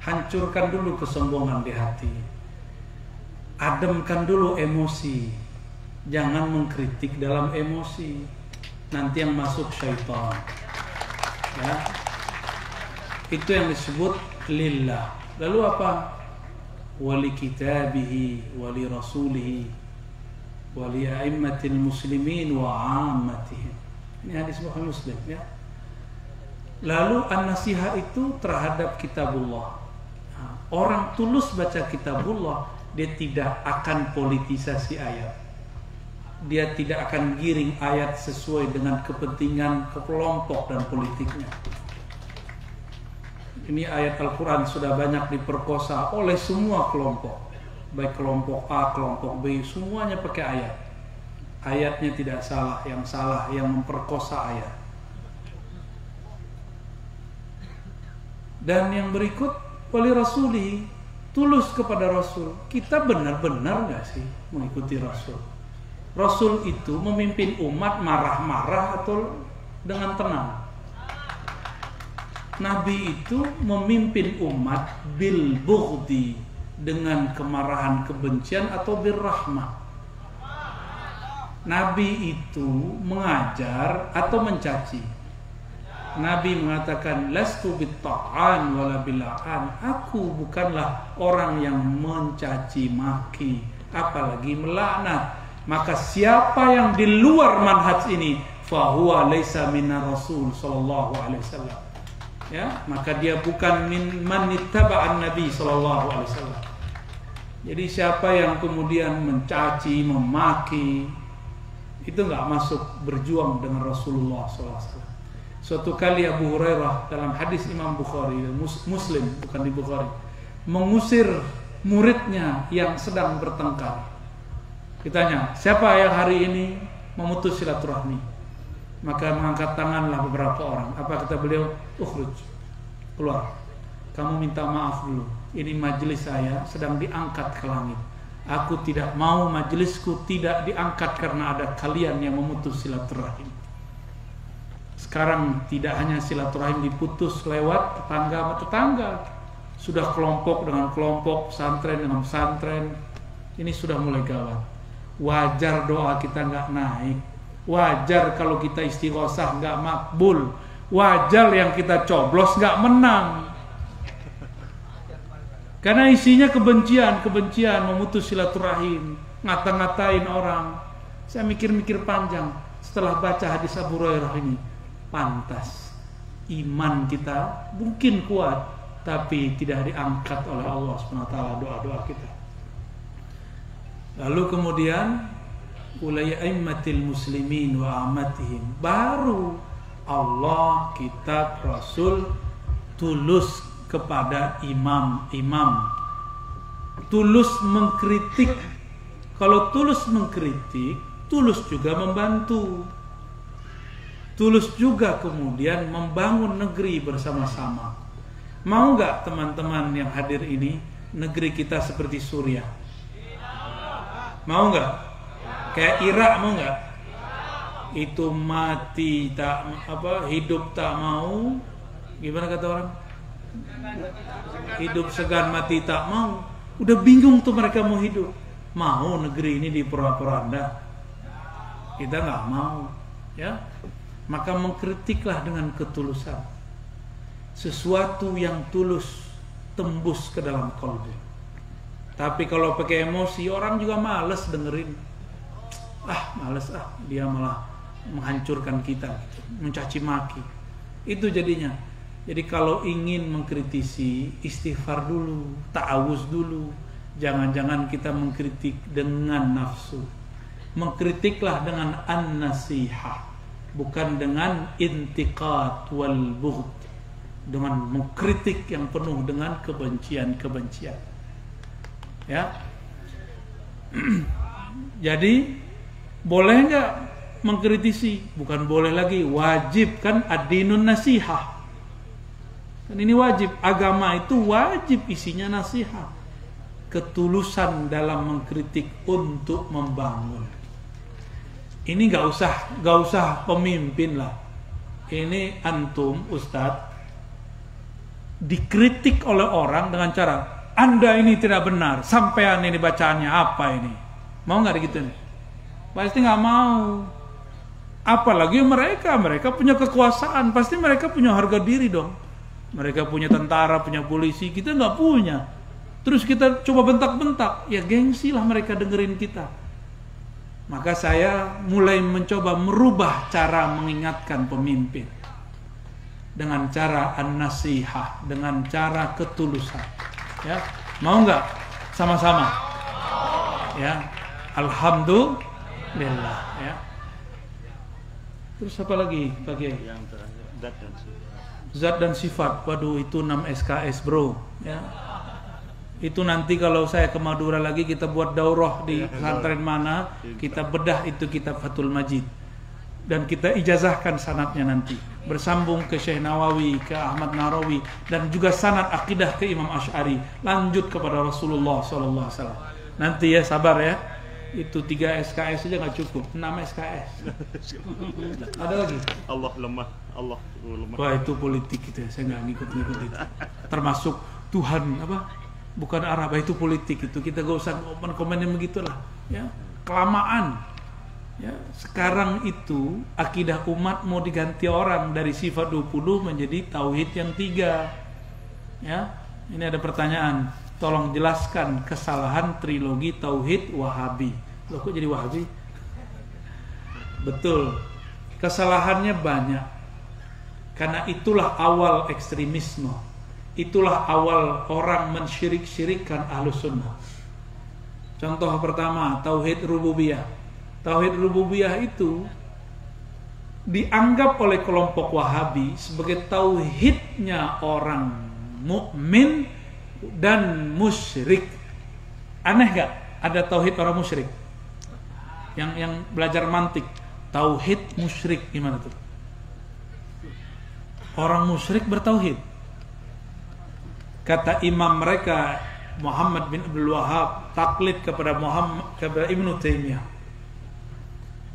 Hancurkan dulu kesombongan di hati. Ademkan dulu emosi. Jangan mengkritik dalam emosi. Nanti yang masuk syaitan. Ya. Itu yang disebut lillah. Lalu apa? Wali kitabihi, wali rasulihi, wali a'immatil muslimin wa 'ammatihim. Ini hadis Bukhari Muslim, ya. Lalu an-nasihah itu terhadap kitabullah. Orang tulus baca kitabullah, dia tidak akan politisasi ayat. Dia tidak akan giring ayat sesuai dengan kepentingan kelompok dan politiknya. Ini ayat Al-Quran sudah banyak diperkosa oleh semua kelompok, baik kelompok A, kelompok B, semuanya pakai ayat. Ayatnya tidak salah yang memperkosa ayat. Dan yang berikut, wali rasulihi, tulus kepada Rasul. Kita benar-benar gak sih mengikuti Rasul? Rasul itu memimpin umat marah-marah atau dengan tenang? Nabi itu memimpin umat bil bughdi, dengan kemarahan, kebencian, atau bil rahmah. Nabi itu mengajar atau mencaci. Nabi mengatakan lastu bitta'an wala bil'an. Aku bukanlah orang yang mencaci maki, apalagi melaknat. Maka siapa yang di luar manhaj ini, fahuwa laisa minar rasul sallallahu alaihi wasallam. Ya, maka dia bukan min man ittaba'an nabi sallallahu alaihi wasallam. Jadi siapa yang kemudian mencaci, memaki, itu nggak masuk berjuang dengan Rasulullah SAW. Suatu kali Abu Hurairah dalam hadis Imam Bukhari, Muslim bukan di Bukhari, mengusir muridnya yang sedang bertengkar. Ditanya, siapa yang hari ini memutus silaturahmi? Maka mengangkat tanganlah beberapa orang. Apa kata beliau? Ukhruj, keluar. Kamu minta maaf dulu. Ini majelis saya sedang diangkat ke langit. Aku tidak mau majelisku tidak diangkat karena ada kalian yang memutus silaturahim. Sekarang tidak hanya silaturahim diputus lewat tetangga sama tetangga, sudah kelompok dengan kelompok, pesantren dengan pesantren. Ini sudah mulai gawat. Wajar doa kita nggak naik. Wajar kalau kita istighosah nggak makbul. Wajar yang kita coblos nggak menang. Karena isinya kebencian, memutus silaturahim, ngata-ngatain orang. Saya mikir-mikir panjang setelah baca hadis Abu Hurairah ini. Pantas iman kita mungkin kuat, tapi tidak diangkat oleh Allah SWT doa-doa kita. Lalu kemudian ulai a'immatil muslimin wa amatihim, baru Allah, kitab, Rasul tulus kepada imam-imam, tulus mengkritik. Kalau tulus mengkritik, tulus juga membantu, tulus juga kemudian membangun negeri bersama-sama. Mau nggak teman-teman yang hadir ini negeri kita seperti Suriah? Mau nggak? Kayak Irak, mau nggak? Itu mati tak apa, hidup tak mau. Gimana kata orang? Hidup segan mati tak mau. Udah bingung tuh mereka mau hidup. Mau negeri ini dipora-poranda? Kita nggak mau, ya. Maka mengkritiklah dengan ketulusan. Sesuatu yang tulus tembus ke dalam kalbu. Tapi kalau pakai emosi, orang juga males dengerin. Males dia malah menghancurkan kita, mencaci maki. Itu jadinya. Jadi kalau ingin mengkritisi, istighfar dulu, ta'awuz dulu. Jangan-jangan kita mengkritik dengan nafsu. Mengkritiklah dengan an-nasihah, bukan dengan intiqad wal bughd, dengan mengkritik yang penuh dengan kebencian-kebencian. Ya. Jadi boleh nggak mengkritisi? Bukan boleh lagi, wajib kan, ad-dinun nasihah. Dan ini wajib, agama itu wajib isinya nasihat. ketulusan dalam mengkritik untuk membangun. Ini gak usah pemimpin lah. Ini antum, Ustadz, dikritik oleh orang dengan cara, Anda ini tidak benar, sampean ini bacaannya apa ini? Mau nggak gitu nih? Pasti nggak mau. Apalagi mereka punya kekuasaan, pasti mereka punya harga diri dong. Mereka punya tentara, punya polisi, kita nggak punya. Terus kita coba bentak-bentak, ya gengsi lah mereka dengerin kita. Maka saya mulai mencoba merubah cara mengingatkan pemimpin dengan cara an-nasihah, dengan cara ketulusan. Ya, mau nggak sama-sama? Ya, alhamdulillah. Ya. Terus apa lagi, Pak Kiai? Yang terakhir, zat dan sifat. Zat dan sifat. Waduh, itu 6 SKS, bro. Ya. Itu nanti kalau saya ke Madura lagi, kita buat daurah di pesantren mana, kita bedah itu kitab Fathul Majid. Dan kita ijazahkan sanadnya nanti, bersambung ke Syekh Nawawi, ke Ahmad Narawi, dan juga sanad akidah ke Imam Asy'ari, lanjut kepada Rasulullah SAW. Nanti ya, sabar ya, itu 3 SKS saja nggak cukup, 6 SKS. Ada lagi? Allah lemah. Wah, itu politik gitu ya, saya nggak ngikut-ngikut itu. Termasuk Tuhan apa? Bukan Arab, itu politik itu. Kita gak usah komen-komen yang begitulah, ya, kelamaan. Ya, sekarang itu akidah umat mau diganti orang dari sifat 20 menjadi tauhid yang 3. Ya, ini ada pertanyaan. Tolong jelaskan kesalahan trilogi tauhid Wahabi. Loh, kok jadi Wahabi? Betul. Kesalahannya banyak. Karena itulah awal ekstremisme. Itulah awal orang mensyirik-syirikkan Ahlus Sunnah. Contoh pertama, tauhid rububiyah. Tauhid rububiyah itu dianggap oleh kelompok Wahabi sebagai tauhidnya orang mukmin dan musyrik. Aneh gak? Ada tauhid orang musyrik. Yang belajar mantik, tauhid musyrik gimana tuh? Orang musyrik bertauhid. Kata imam mereka Muhammad bin Abdul Wahhab, taklid kepada Ibnu Taimiyah,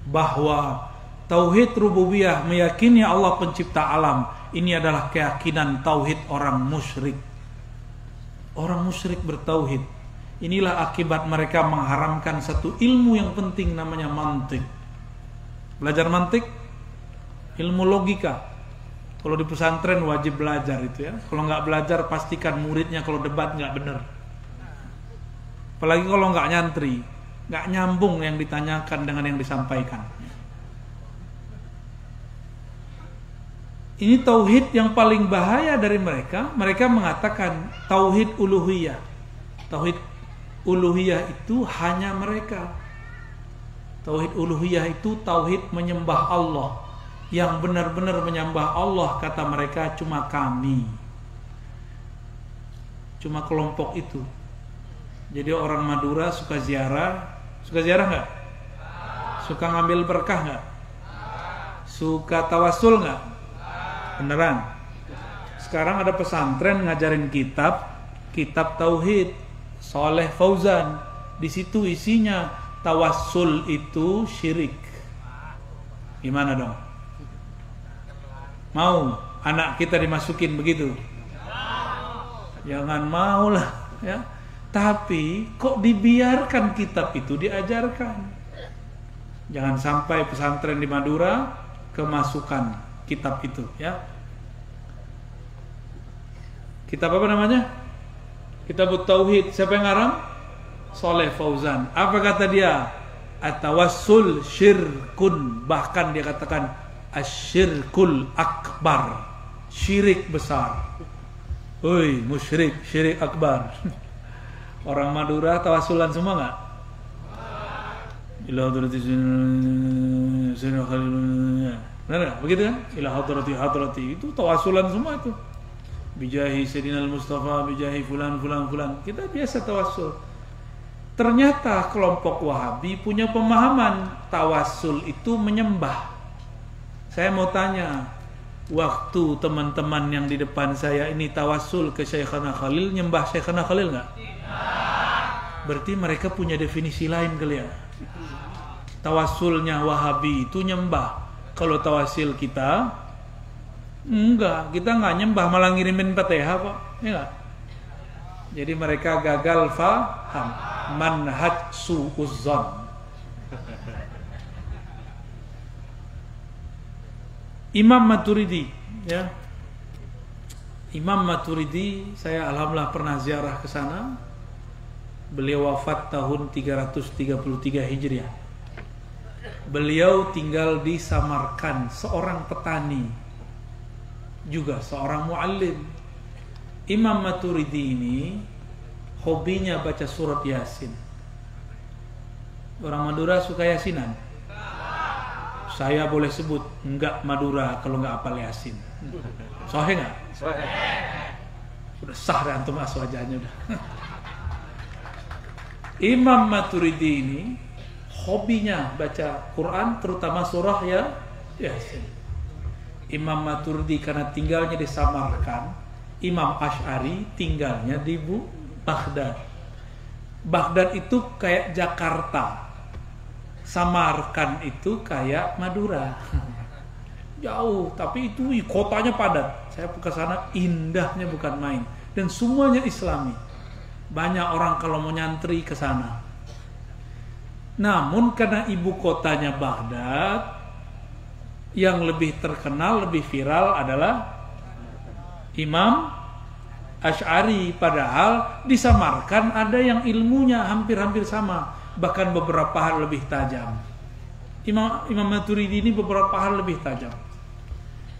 bahwa tauhid rububiyah, meyakini Allah pencipta alam, ini adalah keyakinan tauhid orang musyrik. Orang musyrik bertauhid. Inilah akibat mereka mengharamkan satu ilmu yang penting, namanya mantik. Belajar mantik, ilmu logika. Kalau di pesantren wajib belajar itu ya. Kalau nggak belajar, pastikan muridnya kalau debat nggak benar. Apalagi kalau nggak nyantri, nggak nyambung yang ditanyakan dengan yang disampaikan. Ini tauhid yang paling bahaya dari mereka. Mereka mengatakan tauhid uluhiyah. Tauhid uluhiyah itu hanya mereka. Tauhid uluhiyah itu tauhid menyembah Allah. Yang benar-benar menyembah Allah, kata mereka, cuma kami, cuma kelompok itu. Jadi orang Madura suka ziarah nggak? Suka ngambil berkah nggak? Suka tawasul nggak? Beneran? Sekarang ada pesantren ngajarin kitab tauhid, Soleh Fauzan. Di situ isinya tawasul itu syirik. Gimana dong? Mau anak kita dimasukin begitu? Jangan mau lah ya. Tapi kok dibiarkan kitab itu diajarkan? Jangan sampai pesantren di Madura kemasukan kitab itu ya. Kitab apa namanya? Kitab Tauhid. Siapa yang ngarang? Soleh Fauzan. Apa kata dia? At-tawassul syirkun. Bahkan dia katakan asyirkul akbar, syirik besar. Oi, musyrik, syirik akbar. Orang Madura tawasulan semua nggak? Ila hadrati sina khalilun. Benar begitu kan? Ila hadrati itu tawasulan semua itu. Bijahi Sayyidina Mustafa, bijahi fulan. Kita biasa tawasul. Ternyata kelompok Wahabi punya pemahaman tawasul itu menyembah. Saya mau tanya, waktu teman-teman yang di depan saya ini tawasul ke Syekhana Khalil, nyembah Syekhana Khalil nggak? Berarti mereka punya definisi lain kali ya. Tawasulnya Wahabi itu nyembah. Kalau tawasil kita enggak, kita nggak nyembah, malah ngirimin Fatihah kok, ya enggak? Jadi mereka gagal faham manhaj su'uzzon. Imam Maturidi, ya. Imam Maturidi, saya alhamdulillah pernah ziarah ke sana. Beliau wafat tahun 333 Hijriah. Beliau tinggal di Samarkand, seorang petani, juga seorang muallim. Imam Maturidi ini hobinya baca surat Yasin. Orang Madura suka Yasinan? Saya boleh sebut enggak Madura kalau enggak hafal Yasin. Sahih enggak? Sahih. Udah sah dah antum aswajanya udah. Imam Maturidi ini hobinya baca Quran, terutama surah ya Yasin. Imam Maturidi karena tinggalnya di Samarkand, Imam Asy'ari tinggalnya di Baghdad. Baghdad itu kayak Jakarta, Samarkand itu kayak Madura. Jauh, tapi itu kotanya padat. Saya ke sana, indahnya bukan main, dan semuanya Islami. Banyak orang kalau mau nyantri ke sana. Namun karena ibu kotanya Baghdad, yang lebih terkenal, lebih viral adalah Imam Asy'ari. Padahal di Samarkand ada yang ilmunya hampir-hampir sama, bahkan beberapa hal lebih tajam. Imam Maturidi ini beberapa hal lebih tajam,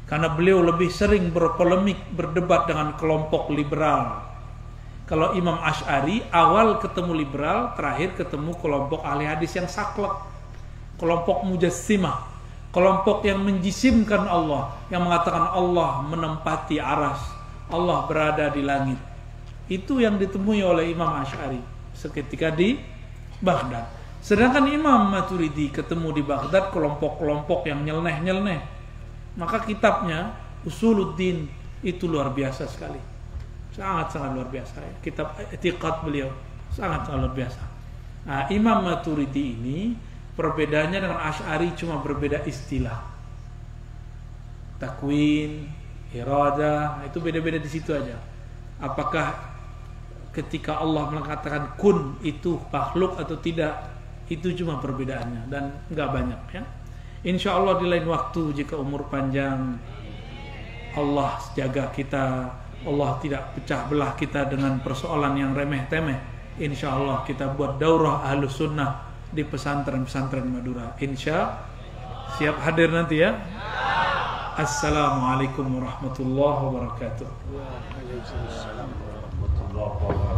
karena beliau lebih sering berpolemik, berdebat dengan kelompok liberal. Kalau Imam Asy'ari awal ketemu liberal, terakhir ketemu kelompok ahli hadis yang saklek, kelompok mujassimah, kelompok yang menjisimkan Allah, yang mengatakan Allah menempati aras, Allah berada di langit. Itu yang ditemui oleh Imam Asy'ari seketika di Baghdad. Sedangkan Imam Maturidi ketemu di Baghdad kelompok-kelompok yang nyeleneh-nyeleneh. Maka kitabnya Usuluddin itu luar biasa sekali. Sangat-sangat luar biasa. Kitab I'tiqad beliau sangat-sangat luar biasa. Nah, Imam Maturidi ini perbedaannya dengan Asy'ari cuma berbeda istilah. Takwin, iradah, itu beda-beda di situ aja. Apakah ketika Allah mengatakan kun itu makhluk atau tidak, itu cuma perbedaannya dan nggak banyak ya. Insya Allah di lain waktu jika umur panjang, Allah jaga kita, Allah tidak pecah belah kita dengan persoalan yang remeh-temeh. Insya Allah kita buat daurah Ahlus Sunnah di pesantren-pesantren Madura. Insya siap hadir nanti ya. Assalamualaikum warahmatullahi wabarakatuh. Waalaikumsalam warahmatullahi wabarakatuh.